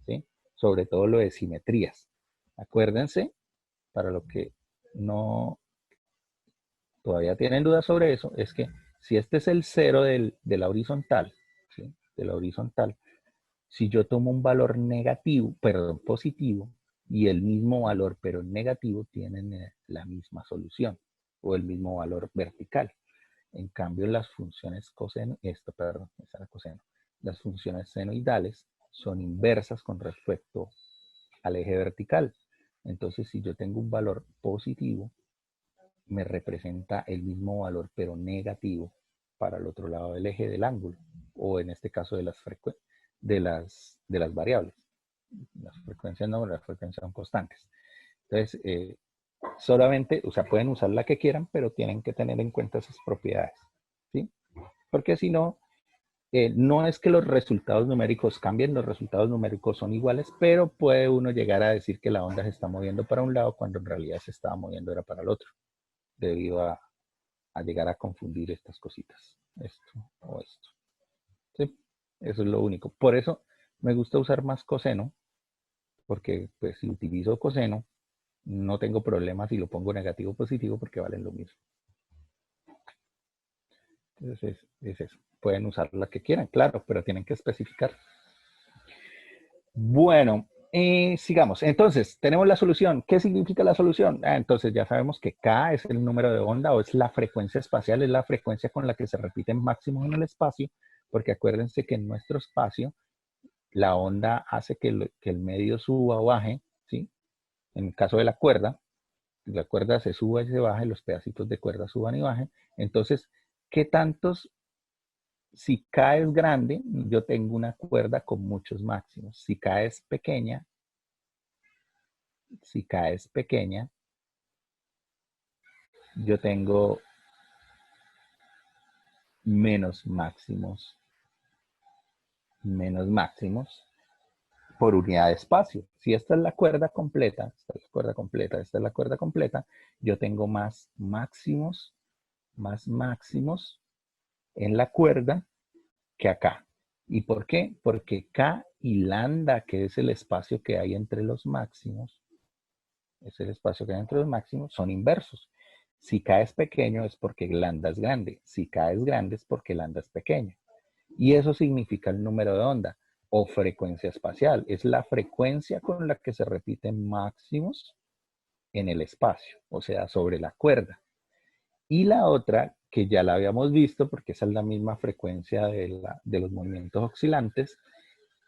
¿sí? Sobre todo lo de simetrías. Acuérdense, para lo que no todavía tienen dudas sobre eso, es que si este es el cero de la horizontal, ¿sí? De la horizontal, si yo tomo un valor negativo, perdón, positivo, y el mismo valor, pero negativo, tienen la misma solución, o el mismo valor vertical. En cambio, las funciones coseno, esta era coseno, las funciones senoidales son inversas con respecto al eje vertical. Entonces, si yo tengo un valor positivo, me representa el mismo valor, pero negativo, para el otro lado del eje del ángulo, o en este caso de las variables. Las frecuencias no, las frecuencias son constantes. Entonces, solamente, o sea, pueden usar la que quieran, pero tienen que tener en cuenta esas propiedades, ¿sí? Porque si no, no es que los resultados numéricos cambien, los resultados numéricos son iguales, pero puede uno llegar a decir que la onda se está moviendo para un lado cuando en realidad se estaba moviendo era para el otro, debido a llegar a confundir estas cositas, esto o esto. ¿Sí? Eso es lo único. Por eso me gusta usar más coseno, porque pues si utilizo coseno, no tengo problemas si lo pongo negativo o positivo porque valen lo mismo. Entonces es eso. Pueden usar la que quieran, claro, pero tienen que especificar. Bueno, sigamos. Entonces, tenemos la solución. ¿Qué significa la solución? Entonces ya sabemos que K es el número de onda o es la frecuencia espacial, es la frecuencia con la que se repiten máximos en el espacio, porque acuérdense que en nuestro espacio la onda hace que el medio suba o baje, ¿sí? En el caso de la cuerda se suba y se baja y los pedacitos de cuerda suban y bajen. Entonces, ¿qué tantos? Si K es grande, yo tengo una cuerda con muchos máximos. Si K es pequeña, yo tengo menos máximos por unidad de espacio. Si esta es la cuerda completa, esta es la cuerda completa, esta es la cuerda completa, yo tengo más máximos en la cuerda que acá. ¿Y por qué? Porque K y lambda, que es el espacio que hay entre los máximos, son inversos. Si K es pequeño es porque lambda es grande. Si K es grande es porque lambda es pequeño. Y eso significa el número de onda o frecuencia espacial. Es la frecuencia con la que se repiten máximos en el espacio, o sea, sobre la cuerda. Y la otra, que ya la habíamos visto, porque esa es la misma frecuencia de los movimientos oscilantes,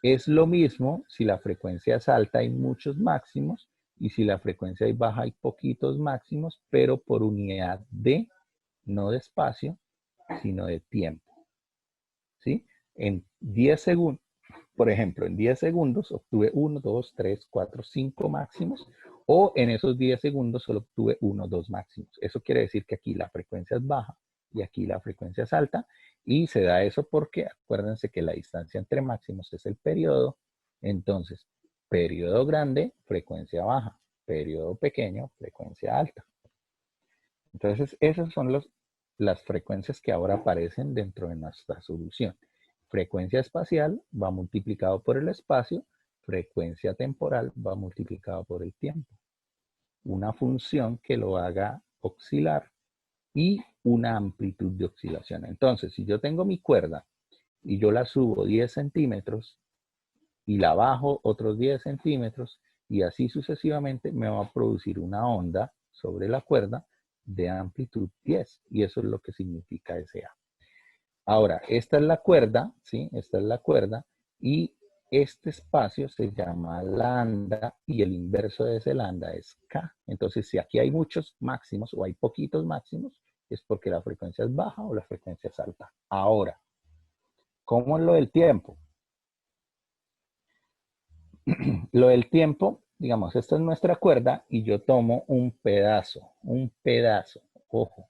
es lo mismo si la frecuencia es alta hay muchos máximos y si la frecuencia es baja hay poquitos máximos, pero por unidad de, no de espacio, sino de tiempo. ¿Sí? En 10 segundos, por ejemplo, en 10 segundos obtuve 1, 2, 3, 4, 5 máximos, o en esos 10 segundos solo obtuve 1, 2 máximos. Eso quiere decir que aquí la frecuencia es baja y aquí la frecuencia es alta, y se da eso porque acuérdense que la distancia entre máximos es el periodo. Entonces, periodo grande, frecuencia baja, periodo pequeño, frecuencia alta. Entonces, esas son las frecuencias que ahora aparecen dentro de nuestra solución. Frecuencia espacial va multiplicado por el espacio, frecuencia temporal va multiplicado por el tiempo. Una función que lo haga oscilar y una amplitud de oscilación. Entonces, si yo tengo mi cuerda y yo la subo 10 centímetros y la bajo otros 10 centímetros y así sucesivamente, me va a producir una onda sobre la cuerda de amplitud 10, y eso es lo que significa SA. Ahora, esta es la cuerda, ¿sí? Esta es la cuerda, y este espacio se llama lambda, y el inverso de ese lambda es K. Entonces, si aquí hay muchos máximos o hay poquitos máximos, es porque la frecuencia es baja o la frecuencia es alta. Ahora, ¿cómo es lo del tiempo? Lo del tiempo, digamos, esta es nuestra cuerda y yo tomo un pedazo, ojo,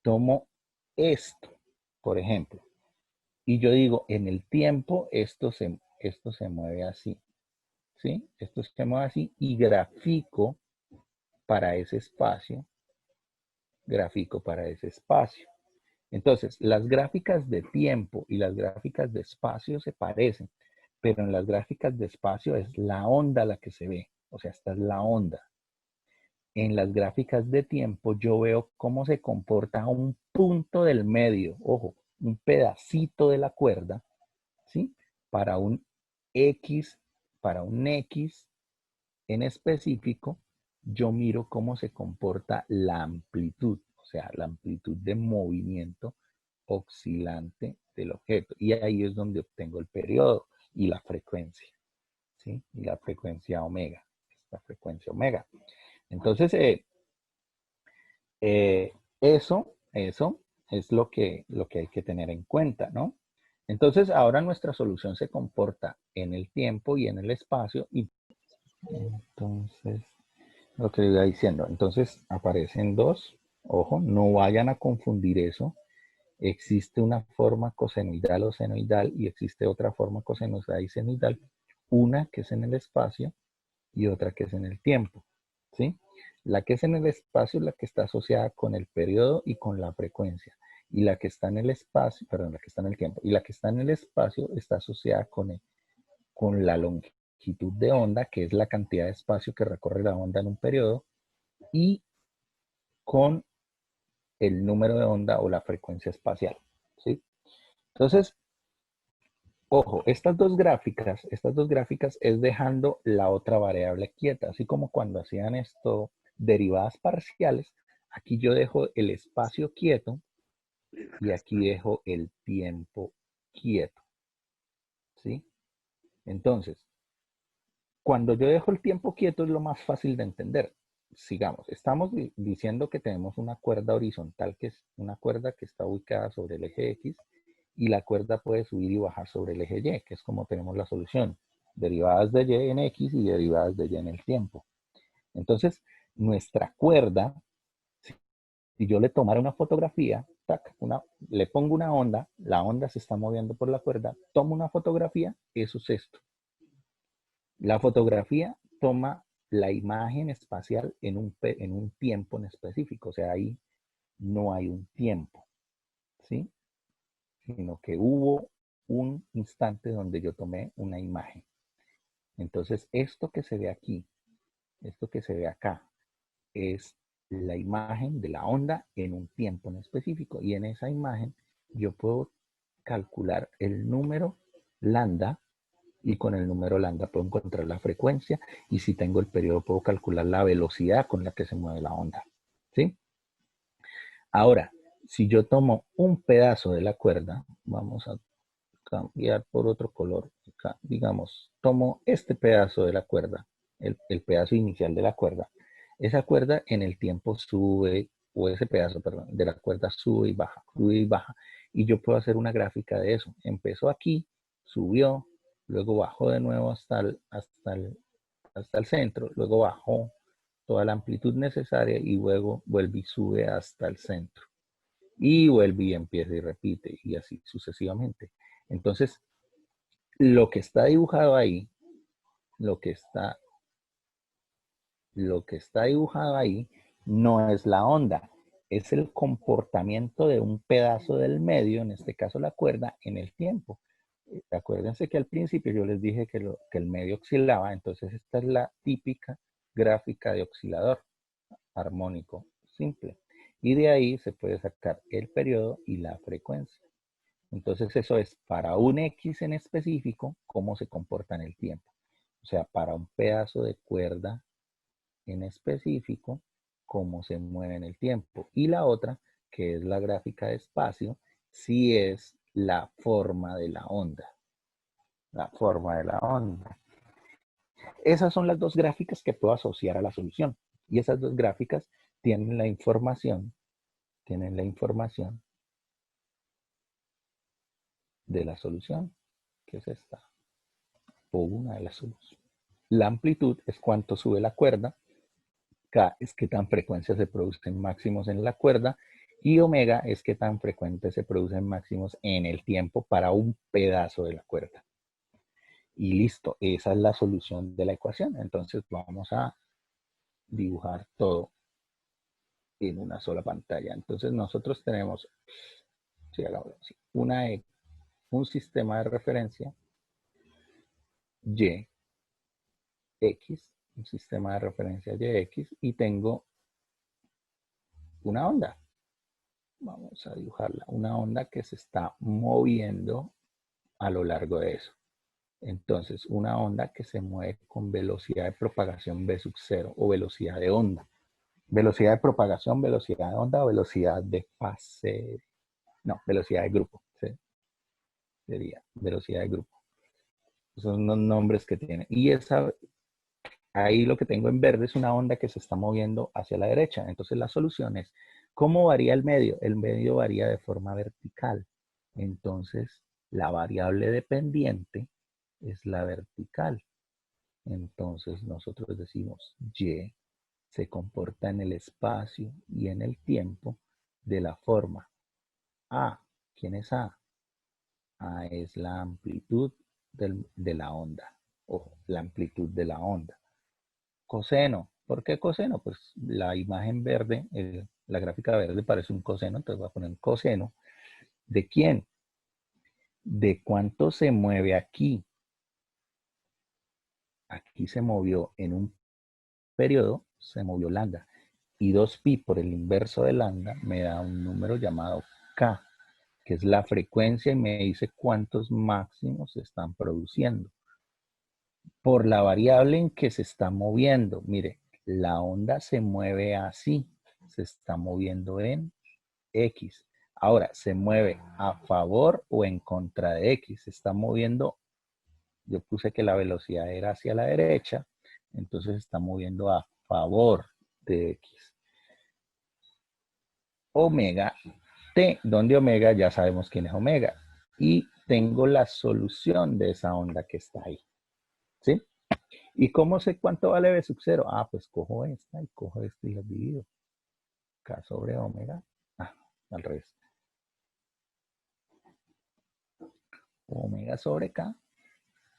tomo esto, por ejemplo, Y yo digo, en el tiempo esto se mueve así, ¿sí? Esto se mueve así y grafico para ese espacio, grafico para ese espacio. Entonces, las gráficas de tiempo y las gráficas de espacio se parecen, pero en las gráficas de espacio es la onda la que se ve, o sea, esta es la onda. En las gráficas de tiempo yo veo cómo se comporta un punto del medio, ojo, un pedacito de la cuerda, ¿sí? Para un X, para un X en específico, yo miro cómo se comporta la amplitud, o sea, la amplitud de movimiento oscilante del objeto. Y ahí es donde obtengo el periodo y la frecuencia, ¿sí? Y la frecuencia omega, esta frecuencia omega. Entonces, eso es lo que hay que tener en cuenta, ¿no? Entonces, ahora nuestra solución se comporta en el tiempo y en el espacio. Y entonces, lo que le iba diciendo, entonces aparecen dos. Ojo, no vayan a confundir eso. Existe una forma cosenoidal o senoidal y existe otra forma cosenoidal y senoidal. Una que es en el espacio y otra que es en el tiempo, ¿sí? La que es en el espacio es la que está asociada con el periodo y con la frecuencia. Y la que está en el espacio, perdón, la que está en el tiempo. Y la que está en el espacio está asociada con la longitud de onda, que es la cantidad de espacio que recorre la onda en un periodo, y con el número de onda o la frecuencia espacial, ¿sí? Entonces, ojo, estas dos gráficas es dejando la otra variable quieta, así como cuando hacían esto, derivadas parciales, aquí yo dejo el espacio quieto y aquí dejo el tiempo quieto, ¿sí? Entonces, cuando yo dejo el tiempo quieto es lo más fácil de entender. Sigamos, estamos diciendo que tenemos una cuerda horizontal, que es una cuerda que está ubicada sobre el eje X, y la cuerda puede subir y bajar sobre el eje Y, que es como tenemos la solución. Derivadas de Y en X y derivadas de Y en el tiempo. Entonces, nuestra cuerda, si yo le tomara una fotografía, tac, le pongo una onda, la onda se está moviendo por la cuerda, tomo una fotografía, eso es esto. La fotografía toma la imagen espacial en un tiempo en específico, o sea, ahí no hay un tiempo, ¿sí? Sino que hubo un instante donde yo tomé una imagen. Entonces, esto que se ve aquí, esto que se ve acá, es la imagen de la onda en un tiempo en específico. Y en esa imagen yo puedo calcular el número lambda y con el número lambda puedo encontrar la frecuencia y si tengo el periodo puedo calcular la velocidad con la que se mueve la onda, ¿sí? Ahora, si yo tomo un pedazo de la cuerda, vamos a cambiar por otro color, acá, digamos, tomo este pedazo de la cuerda, el pedazo inicial de la cuerda, esa cuerda en el tiempo sube, o ese pedazo, perdón, de la cuerda sube y baja, y yo puedo hacer una gráfica de eso. Empezó aquí, subió, luego bajó de nuevo hasta el centro, luego bajó toda la amplitud necesaria y luego vuelve y sube hasta el centro. Y vuelve y empieza y repite, y así sucesivamente. Entonces, lo que está dibujado ahí, lo que está, lo que está dibujado ahí no es la onda, es el comportamiento de un pedazo del medio, en este caso la cuerda, en el tiempo. Acuérdense que al principio yo les dije que el medio oscilaba, entonces esta es la típica gráfica de oscilador armónico simple. Y de ahí se puede sacar el periodo y la frecuencia. Entonces eso es para un X en específico, cómo se comporta en el tiempo. O sea, para un pedazo de cuerda en específico, cómo se mueve en el tiempo. Y la otra, que es la gráfica de espacio, sí es la forma de la onda. La forma de la onda. Esas son las dos gráficas que puedo asociar a la solución. Y esas dos gráficas tienen la información de la solución, que es esta, o una de las soluciones. La amplitud es cuánto sube la cuerda, K es qué tan frecuencia se producen máximos en la cuerda, Y omega es qué tan frecuente se producen máximos en el tiempo para un pedazo de la cuerda. Y listo, esa es la solución de la ecuación. Entonces vamos a dibujar todo en una sola pantalla. Entonces nosotros tenemos, sí, un sistema de referencia Y, X, un sistema de referencia YX, y tengo una onda. Vamos a dibujarla, una onda que se está moviendo a lo largo de eso. Entonces, una onda que se mueve con velocidad de propagación v sub 0 o velocidad de onda. Velocidad de propagación, velocidad de onda o velocidad de fase. No, velocidad de grupo. ¿Sí? Sería velocidad de grupo. Esos son los nombres que tiene. Y ahí lo que tengo en verde es una onda que se está moviendo hacia la derecha. Entonces la solución es, ¿cómo varía el medio? El medio varía de forma vertical. Entonces la variable dependiente es la vertical. Entonces nosotros decimos Y se comporta en el espacio y en el tiempo de la forma A. ¿Quién es A? A es la amplitud de la onda. Ojo, la amplitud de la onda. Coseno. ¿Por qué coseno? Pues la imagen verde, la gráfica verde parece un coseno, entonces voy a poner un coseno. ¿De quién? ¿De cuánto se mueve aquí? Aquí se movió en un periodo, se movió lambda. Y 2pi por el inverso de lambda me da un número llamado K, que es la frecuencia y me dice cuántos máximos se están produciendo. Por la variable en que se está moviendo, mire, la onda se mueve así, se está moviendo en X. Ahora, ¿se mueve a favor o en contra de X? Se está moviendo, yo puse que la velocidad era hacia la derecha, entonces se está moviendo a favor de X. Omega T, donde omega ya sabemos quién es omega. Y tengo la solución de esa onda que está ahí. ¿Sí? ¿Y cómo sé cuánto vale B sub 0? Ah, pues cojo esta y cojo esta y las divido. K sobre omega. Ah, al revés. Omega sobre K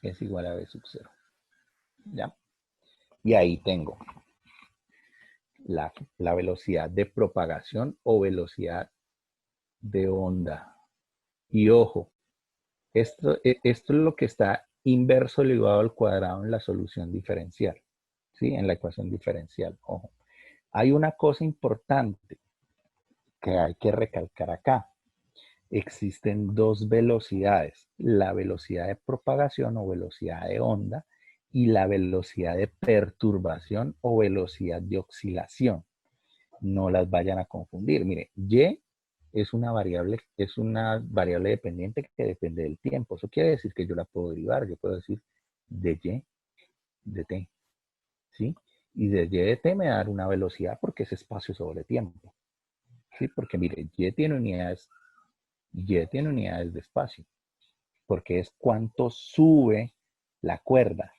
es igual a B sub 0. ¿Ya? Y ahí tengo la velocidad de propagación o velocidad de onda. Y ojo, esto es lo que está inverso elevado al cuadrado en la solución diferencial. ¿Sí? En la ecuación diferencial. Ojo. Hay una cosa importante que hay que recalcar acá. Existen dos velocidades, la velocidad de propagación o velocidad de onda y la velocidad de perturbación o velocidad de oscilación. No las vayan a confundir. Mire, Y es una variable dependiente que depende del tiempo. Eso quiere decir que yo la puedo derivar. Yo puedo decir de Y, de T, ¿sí? Y de Y de T me da una velocidad porque es espacio sobre tiempo. ¿Sí? Porque mire, Y tiene unidades de espacio, porque es cuánto sube la cuerda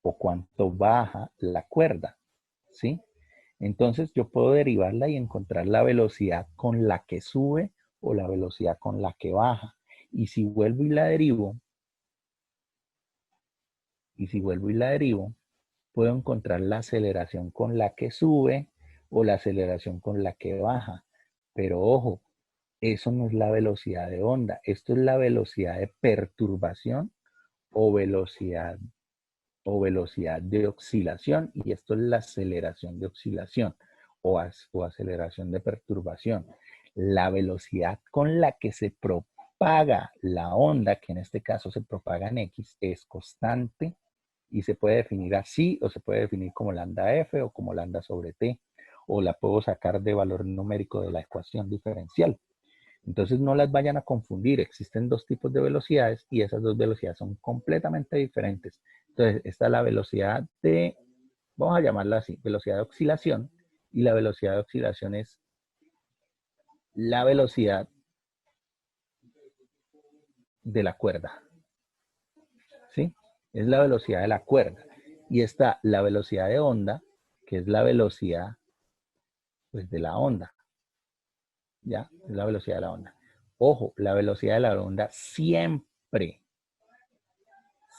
o cuánto baja la cuerda, ¿sí? Entonces yo puedo derivarla y encontrar la velocidad con la que sube o la velocidad con la que baja. Y si vuelvo y la derivo, puedo encontrar la aceleración con la que sube o la aceleración con la que baja. Pero ojo, eso no es la velocidad de onda, esto es la velocidad de perturbación o velocidad de oscilación, y esto es la aceleración de oscilación o aceleración de perturbación. La velocidad con la que se propaga la onda, que en este caso se propaga en X, es constante y se puede definir así o se puede definir como lambda F o como lambda sobre T, o la puedo sacar de valor numérico de la ecuación diferencial. Entonces no las vayan a confundir, existen dos tipos de velocidades y esas dos velocidades son completamente diferentes. Entonces está la velocidad de, vamos a llamarla así, velocidad de oscilación, y la velocidad de oscilación es la velocidad de la cuerda, ¿sí? Es la velocidad de la cuerda. Y está la velocidad de onda, que es la velocidad pues, de la onda. ¿ya? Es la velocidad de la onda. Ojo, la velocidad de la onda siempre,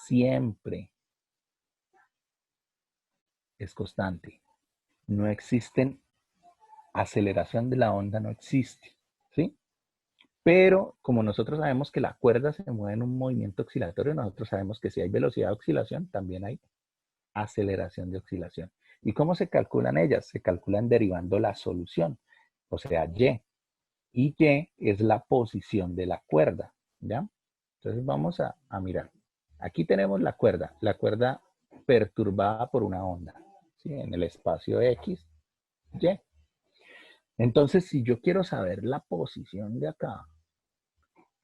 siempre es constante. No existen, aceleración de la onda no existe, ¿sí? Pero como nosotros sabemos que la cuerda se mueve en un movimiento oscilatorio, nosotros sabemos que si hay velocidad de oscilación, también hay aceleración de oscilación. ¿Y cómo se calculan ellas? Se calculan derivando la solución, o sea, Y. Y Y es la posición de la cuerda, ¿ya? Entonces vamos a mirar. Aquí tenemos la cuerda perturbada por una onda, ¿sí? En el espacio X, Y. Entonces, si yo quiero saber la posición de acá,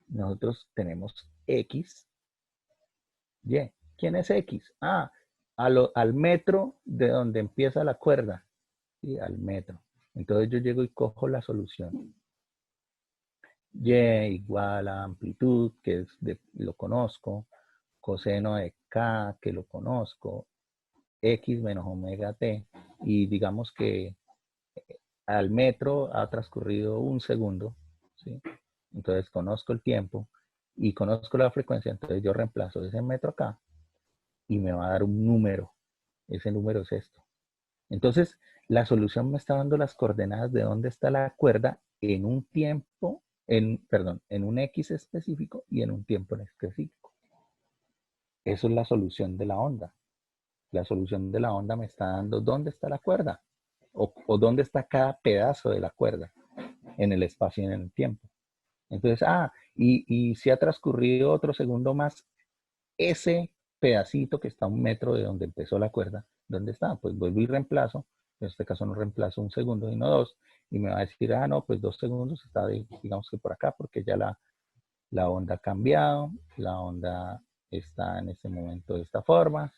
nosotros tenemos X, Y. ¿Quién es X? Ah, al metro de donde empieza la cuerda, ¿sí? Al metro. Entonces yo llego y cojo la solución. Y igual a amplitud, que lo conozco, coseno de K, que lo conozco, X menos omega T, y digamos que al metro ha transcurrido un segundo, ¿sí? Entonces conozco el tiempo y conozco la frecuencia, entonces yo reemplazo ese metro acá y me va a dar un número. Ese número es esto. Entonces, la solución me está dando las coordenadas de dónde está la cuerda en un tiempo, perdón, en un X específico y en un tiempo en específico. Eso es la solución de la onda. La solución de la onda me está dando dónde está la cuerda o dónde está cada pedazo de la cuerda en el espacio y en el tiempo. Entonces, y si ha transcurrido otro segundo más, ese pedacito que está a un metro de donde empezó la cuerda, ¿dónde está? Pues vuelvo y reemplazo, en este caso no reemplazo un segundo, sino dos, y me va a decir, no, pues 2 segundos está, digamos que por acá, porque ya la onda ha cambiado, la onda está en este momento de esta forma,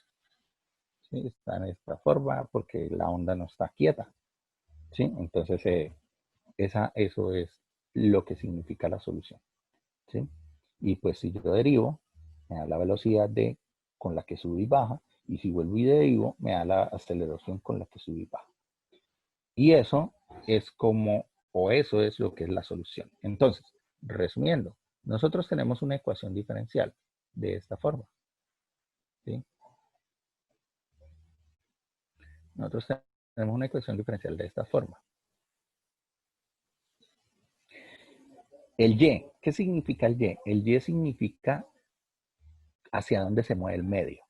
¿sí? Está en esta forma porque la onda no está quieta, ¿sí? Entonces, eso es lo que significa la solución, ¿sí? Y pues si yo derivo, me da la velocidad con la que sube y baja, y si vuelvo y derivo, me da la aceleración con la que sube y baja. Y eso es eso es lo que es la solución. Entonces, resumiendo, nosotros tenemos una ecuación diferencial de esta forma, ¿sí? Nosotros tenemos una ecuación diferencial de esta forma. El Y, ¿qué significa el Y? El Y significa hacia dónde se mueve el medio.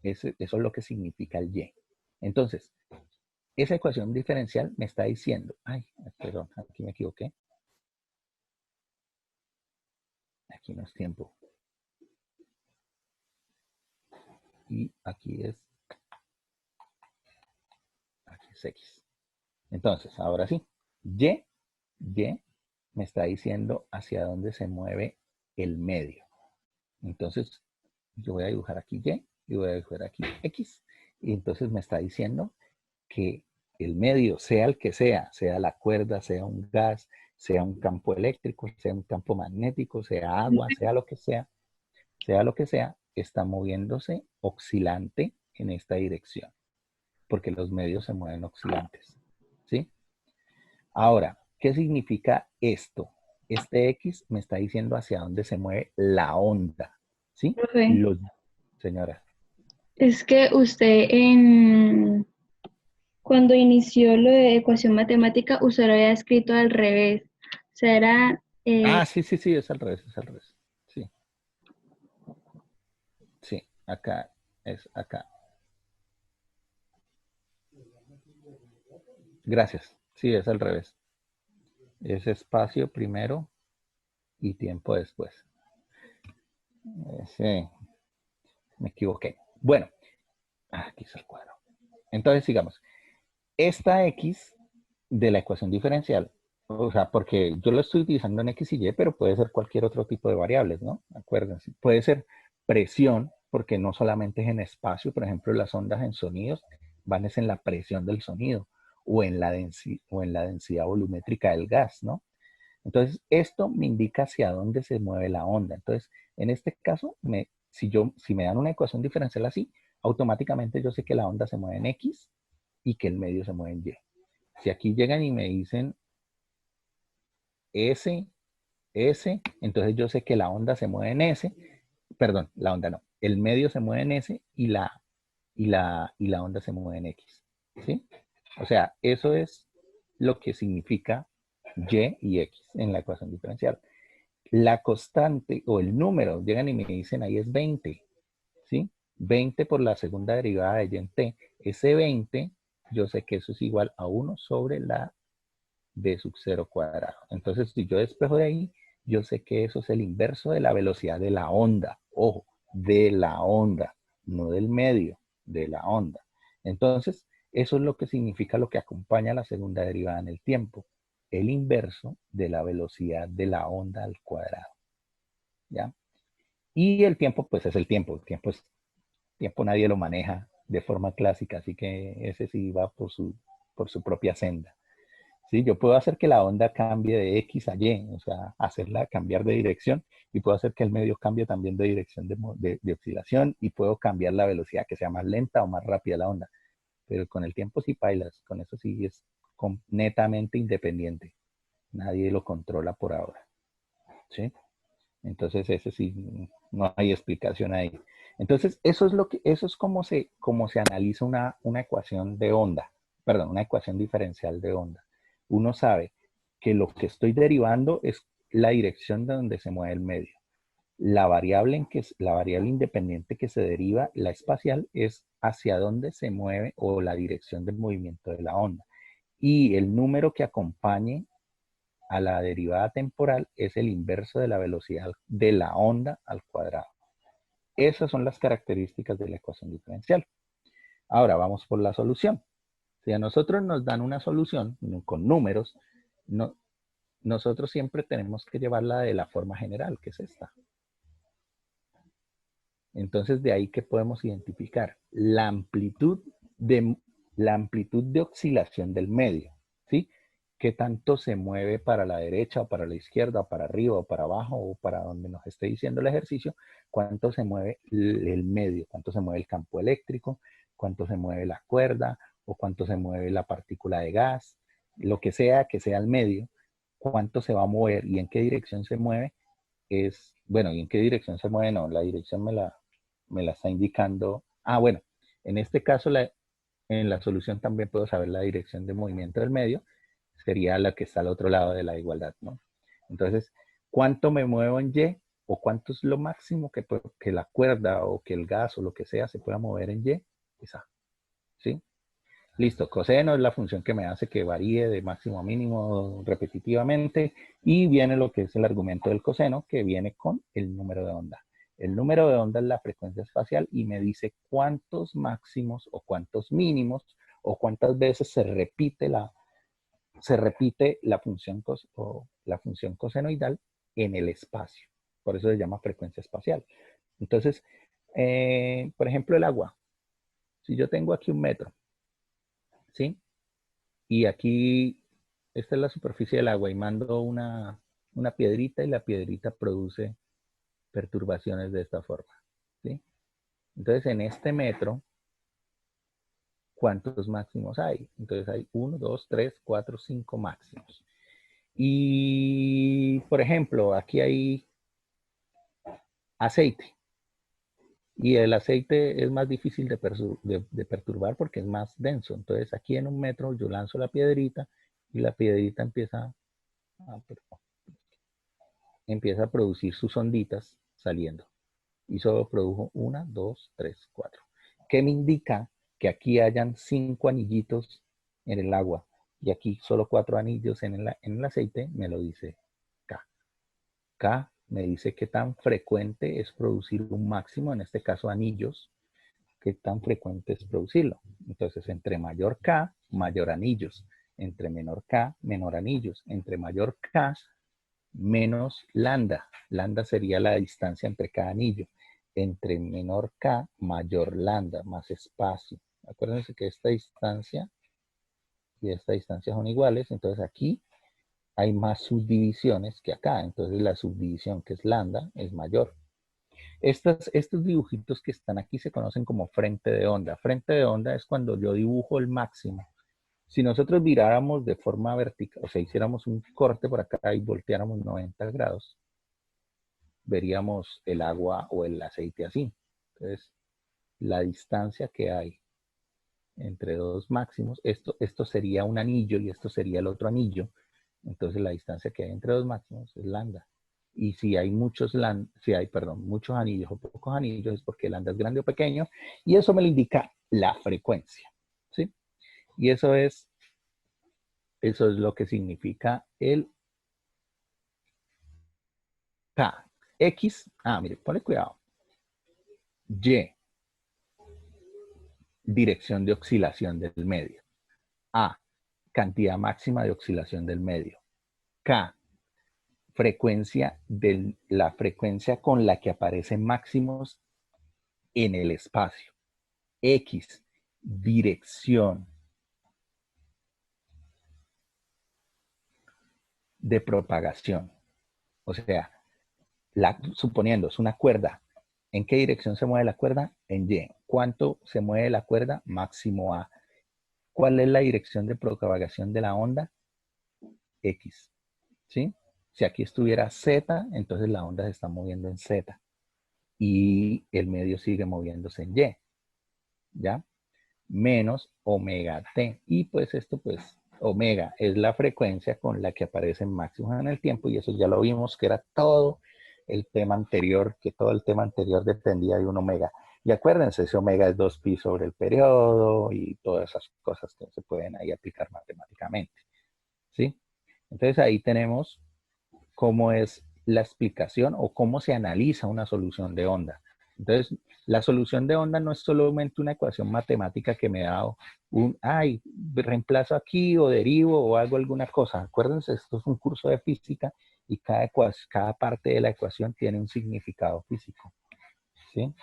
Eso es lo que significa el Y. Entonces, esa ecuación diferencial me está diciendo, perdón, aquí me equivoqué. Aquí no es tiempo. Y aquí es X. Entonces, ahora sí, Y me está diciendo hacia dónde se mueve el medio. Entonces, yo voy a dibujar aquí Y voy a dibujar aquí X. Y entonces me está diciendo que el medio, sea el que sea la cuerda, sea un gas, sea un campo eléctrico, sea un campo magnético, sea agua, sea lo que sea, está moviéndose oscilante en esta dirección, porque los medios se mueven oscilantes, ¿sí? Ahora, ¿qué significa esto? Este X me está diciendo hacia dónde se mueve la onda, ¿sí?
Profe,
Señora.
es que usted cuando inició lo de ecuación matemática, usted lo había escrito al revés. O sea, era,
Sí, es al revés, Sí, sí, acá es acá. Gracias. Sí, es al revés. Es espacio primero y tiempo después. Sí, me equivoqué. Bueno, aquí está el cuadro. Entonces, sigamos. Esta X de la ecuación diferencial, o sea, porque yo lo estoy utilizando en X y Y, pero puede ser cualquier otro tipo de variables, ¿no? Acuérdense. Puede ser presión, porque no solamente es en espacio, por ejemplo, las ondas en sonidos van es en la presión del sonido o en la densidad volumétrica del gas, ¿no? Entonces, esto me indica hacia dónde se mueve la onda. Entonces, en este caso, si me dan una ecuación diferencial así, automáticamente yo sé que la onda se mueve en X y que el medio se mueve en Y. Si aquí llegan y me dicen S, S, entonces yo sé que la onda se mueve en S, perdón, la onda no, el medio se mueve en S y la onda se mueve en X, ¿sí? O sea, eso es lo que significa Y y X en la ecuación diferencial. La constante o el número, llegan y me dicen ahí es 20, ¿sí? 20 por la segunda derivada de Y en T. Ese 20, yo sé que eso es igual a 1 sobre la B sub 0 cuadrado. Entonces, si yo despejo de ahí, yo sé que eso es el inverso de la velocidad de la onda. Ojo, de la onda, no del medio, de la onda. Entonces, eso es lo que significa lo que acompaña la segunda derivada en el tiempo. El inverso de la velocidad de la onda al cuadrado. ¿Ya? Y el tiempo, pues es el tiempo. Tiempo nadie lo maneja de forma clásica, así que ese sí va por su propia senda. ¿Sí? Yo puedo hacer que la onda cambie de X a Y, o sea, hacerla cambiar de dirección, y puedo hacer que el medio cambie también de dirección de oscilación, y puedo cambiar la velocidad, que sea más lenta o más rápida la onda. Pero con el tiempo sí bailas, con eso sí es netamente independiente. Nadie lo controla por ahora. ¿Sí? Entonces, ese sí, no hay explicación ahí. Entonces, eso es como se analiza una ecuación de onda, perdón, una ecuación diferencial de onda. Uno sabe que lo que estoy derivando es la dirección de donde se mueve el medio. La variable independiente que se deriva, la espacial, es hacia dónde se mueve o la dirección del movimiento de la onda. Y el número que acompañe a la derivada temporal es el inverso de la velocidad de la onda al cuadrado. Esas son las características de la ecuación diferencial. Ahora vamos por la solución. Si a nosotros nos dan una solución con números, no, nosotros siempre tenemos que llevarla de la forma general, que es esta. Entonces, de ahí que podemos identificar la amplitud de oscilación del medio, ¿sí? Qué tanto se mueve para la derecha o para la izquierda o para arriba o para abajo o para donde nos esté diciendo el ejercicio, cuánto se mueve el medio, cuánto se mueve el campo eléctrico, cuánto se mueve la cuerda o cuánto se mueve la partícula de gas, lo que sea el medio, cuánto se va a mover y en qué dirección se mueve bueno, ¿y en qué dirección se mueve? No, la dirección me la está indicando. Bueno, en este caso en la solución también puedo saber la dirección de movimiento del medio, sería la que está al otro lado de la igualdad, ¿no? Entonces, ¿cuánto me muevo en Y? ¿O cuánto es lo máximo que la cuerda o que el gas o lo que sea se pueda mover en Y? Es A, ¿sí? Listo, coseno es la función que me hace que varíe de máximo a mínimo repetitivamente, y viene lo que es el argumento del coseno, que viene con el número de onda. El número de onda es la frecuencia espacial y me dice cuántos máximos o cuántos mínimos o cuántas veces se repite la función cosenoidal en el espacio. Por eso se llama frecuencia espacial. Entonces, por ejemplo, el agua. Si yo tengo aquí 1 metro, ¿sí? Y aquí, esta es la superficie del agua y mando una piedrita y la piedrita produce perturbaciones de esta forma, ¿sí? Entonces, en este metro, ¿cuántos máximos hay? Entonces hay 1, 2, 3, 4, 5 máximos. Y, por ejemplo, aquí hay aceite. Y el aceite es más difícil de perturbar porque es más denso. Entonces, aquí en 1 metro yo lanzo la piedrita y la piedrita empieza a producir sus onditas saliendo. Y solo produjo 1, 2, 3, 4. ¿Qué me indica que aquí hayan 5 anillitos en el agua y aquí solo 4 anillos en el aceite? Me lo dice K. K me dice qué tan frecuente es producir un máximo, en este caso anillos, qué tan frecuente es producirlo. Entonces, entre mayor K, mayor anillos. Entre menor K, menor anillos. Entre mayor K, menos lambda. Lambda sería la distancia entre cada anillo. Entre menor K, mayor lambda, más espacio. Acuérdense que esta distancia y esta distancia son iguales, entonces aquí hay más subdivisiones que acá, entonces la subdivisión que es lambda es mayor. Estos dibujitos que están aquí se conocen como frente de onda. Frente de onda es cuando yo dibujo el máximo Si nosotros viráramos de forma vertical, o sea, hiciéramos un corte por acá y volteáramos 90 grados, veríamos el agua o el aceite así. Entonces, la distancia que hay entre dos máximos, esto sería un anillo y esto sería el otro anillo. Entonces, la distancia que hay entre dos máximos es lambda. Y si hay muchos anillos o pocos anillos, es porque lambda es grande o pequeño, y eso me lo indica la frecuencia, ¿sí? Y eso es lo que significa el K. X, mire, ponle cuidado. Y, dirección de oscilación del medio. A, cantidad máxima de oscilación del medio. K, la frecuencia con la que aparecen máximos en el espacio. X, dirección de propagación. O sea, suponiendo es una cuerda, ¿en qué dirección se mueve la cuerda? En Y. ¿Cuánto se mueve la cuerda? Máximo A. ¿Cuál es la dirección de propagación de la onda? X. ¿Sí? Si aquí estuviera Z, entonces la onda se está moviendo en Z y el medio sigue moviéndose en Y. ¿Ya? Menos omega T. Y pues esto, pues, omega es la frecuencia con la que aparecen máximos en el tiempo y eso ya lo vimos que era todo el tema anterior, que todo el tema anterior dependía de un omega. Y acuérdense, ese omega es 2pi sobre el periodo y todas esas cosas que se pueden ahí aplicar matemáticamente. ¿Sí? Entonces ahí tenemos cómo es la explicación o cómo se analiza una solución de onda. Entonces, la solución de onda no es solamente una ecuación matemática que me da reemplazo aquí o derivo o hago alguna cosa. Acuérdense, esto es un curso de física y cada parte de la ecuación tiene un significado físico. ¿Sí?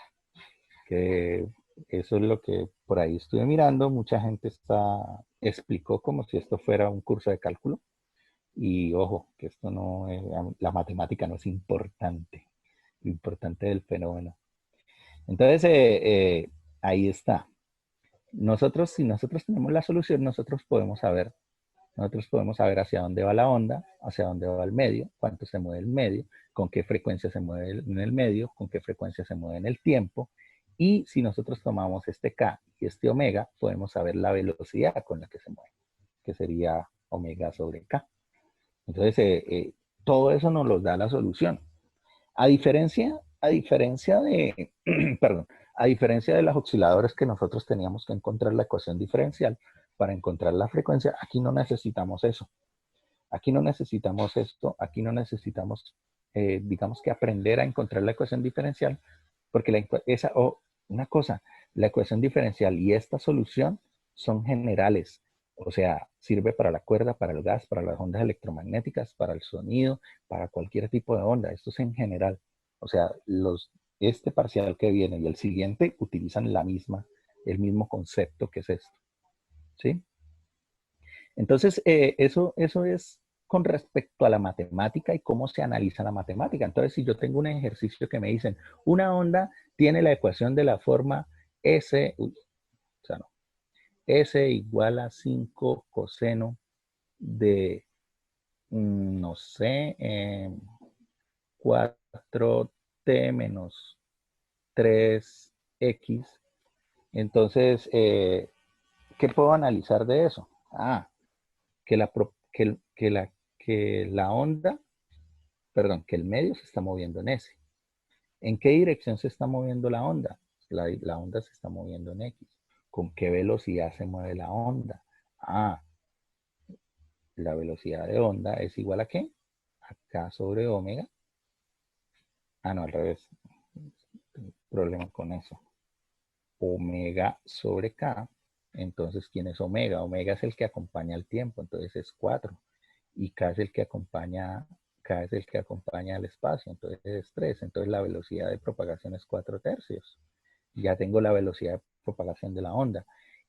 Que eso es lo que por ahí estuve mirando. Mucha gente explicó como si esto fuera un curso de cálculo. Y ojo, que esto no es, la matemática no es importante, lo importante del fenómeno. Entonces, ahí está. Si nosotros tenemos la solución, nosotros podemos saber hacia dónde va la onda, hacia dónde va el medio, cuánto se mueve el medio, con qué frecuencia se mueve en el medio, con qué frecuencia se mueve en el tiempo. Y si nosotros tomamos este K y este omega, podemos saber la velocidad con la que se mueve, que sería omega sobre K. Entonces, todo eso nos lo da la solución. A diferencia de, perdón, a diferencia de los osciladores que nosotros teníamos que encontrar la ecuación diferencial para encontrar la frecuencia, aquí no necesitamos eso. Aquí no necesitamos esto, aquí no necesitamos, digamos que aprender a encontrar la ecuación diferencial, porque una cosa, la ecuación diferencial y esta solución son generales. O sea, sirve para la cuerda, para el gas, para las ondas electromagnéticas, para el sonido, para cualquier tipo de onda. Esto es en general. O sea, este parcial que viene y el siguiente utilizan el mismo concepto que es esto. ¿Sí? Entonces, eso es con respecto a la matemática y cómo se analiza la matemática. Entonces, si yo tengo un ejercicio que me dicen, una onda tiene la ecuación de la forma S igual a 5 coseno de, no sé, 4t menos 3x. Entonces, ¿qué puedo analizar de eso? Que la onda, perdón, que el medio se está moviendo en S. ¿En qué dirección se está moviendo la onda? La onda se está moviendo en X. ¿Con qué velocidad se mueve la onda? La velocidad de onda es igual a ¿qué? A K sobre omega. No, al revés. Tengo problema con eso. Omega sobre K. Entonces, ¿quién es omega? Omega es el que acompaña el tiempo, entonces es 4. Y K es el que acompaña al espacio, entonces es 3. Entonces la velocidad de propagación es 4 tercios. Ya tengo la velocidad de propagación de la onda.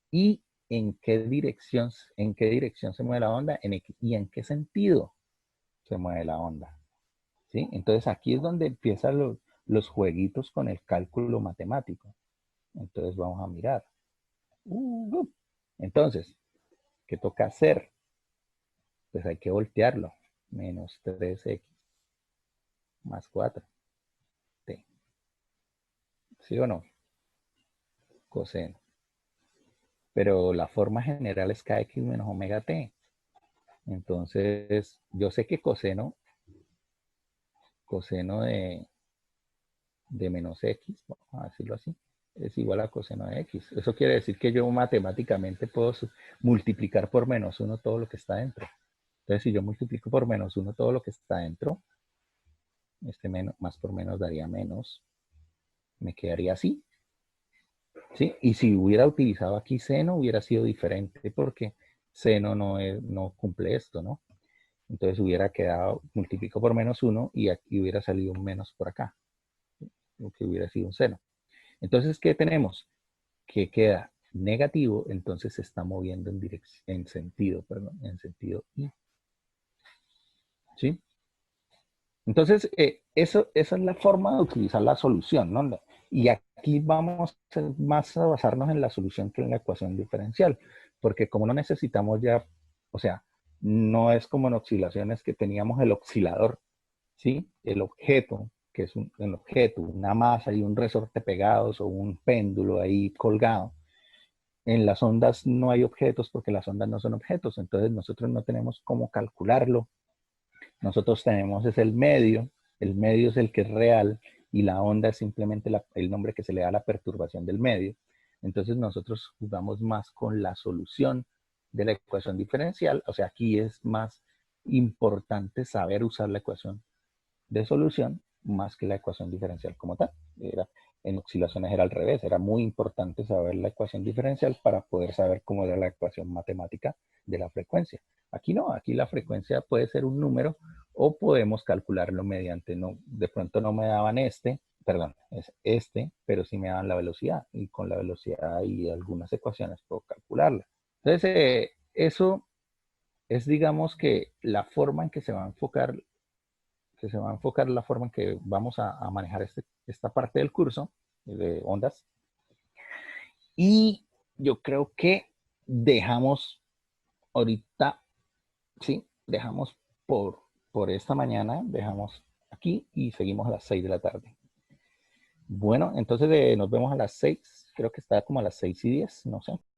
¿Y en qué dirección se mueve la onda? ¿Y en qué sentido se mueve la onda? ¿Sí? Entonces aquí es donde empiezan los jueguitos con el cálculo matemático. Entonces vamos a mirar. Entonces, ¿Qué toca hacer? Pues hay que voltearlo. Menos 3x más 4t. ¿Sí o no? Coseno. Pero la forma general es kx menos omega t. Entonces, yo sé que coseno de menos x, vamos a decirlo así, es igual a coseno de x. Eso quiere decir que yo matemáticamente puedo multiplicar por menos 1 todo lo que está dentro. Entonces, si yo multiplico por menos 1 todo lo que está dentro, menos, más por menos daría menos. Me quedaría así. ¿Sí? Y si hubiera utilizado aquí seno, hubiera sido diferente porque seno no cumple esto, ¿no? Entonces hubiera quedado, multiplico por menos 1 y aquí hubiera salido un menos por acá, lo que hubiera sido un seno. Entonces, ¿qué tenemos? Que queda negativo, entonces se está moviendo en sentido y. ¿Sí? Entonces, esa es la forma de utilizar la solución, ¿no? Y aquí vamos más a basarnos en la solución que en la ecuación diferencial, porque como no necesitamos ya, o sea, no es como en oscilaciones que teníamos el oscilador, ¿sí? El objeto, que es un objeto, una masa y un resorte pegados o un péndulo ahí colgado. En las ondas no hay objetos porque las ondas no son objetos, entonces nosotros no tenemos cómo calcularlo. Nosotros tenemos es el medio es el que es real y la onda es simplemente el nombre que se le da a la perturbación del medio. Entonces nosotros jugamos más con la solución de la ecuación diferencial, o sea, aquí es más importante saber usar la ecuación de solución más que la ecuación diferencial como tal. En oscilaciones era al revés, era muy importante saber la ecuación diferencial para poder saber cómo era la ecuación matemática de la frecuencia. Aquí no, aquí la frecuencia puede ser un número o podemos calcularlo mediante, no, de pronto no me daban perdón, es pero sí me daban la velocidad y con la velocidad y algunas ecuaciones puedo calcularla. Entonces, eso es, digamos, que la forma en que se va a enfocar la forma en que vamos a manejar esta parte del curso de ondas. Y yo creo que dejamos ahorita, sí, dejamos por esta mañana, dejamos aquí y seguimos a las 6 de la tarde. Bueno, entonces nos vemos a las 6, creo que está como a las 6:10, no sé.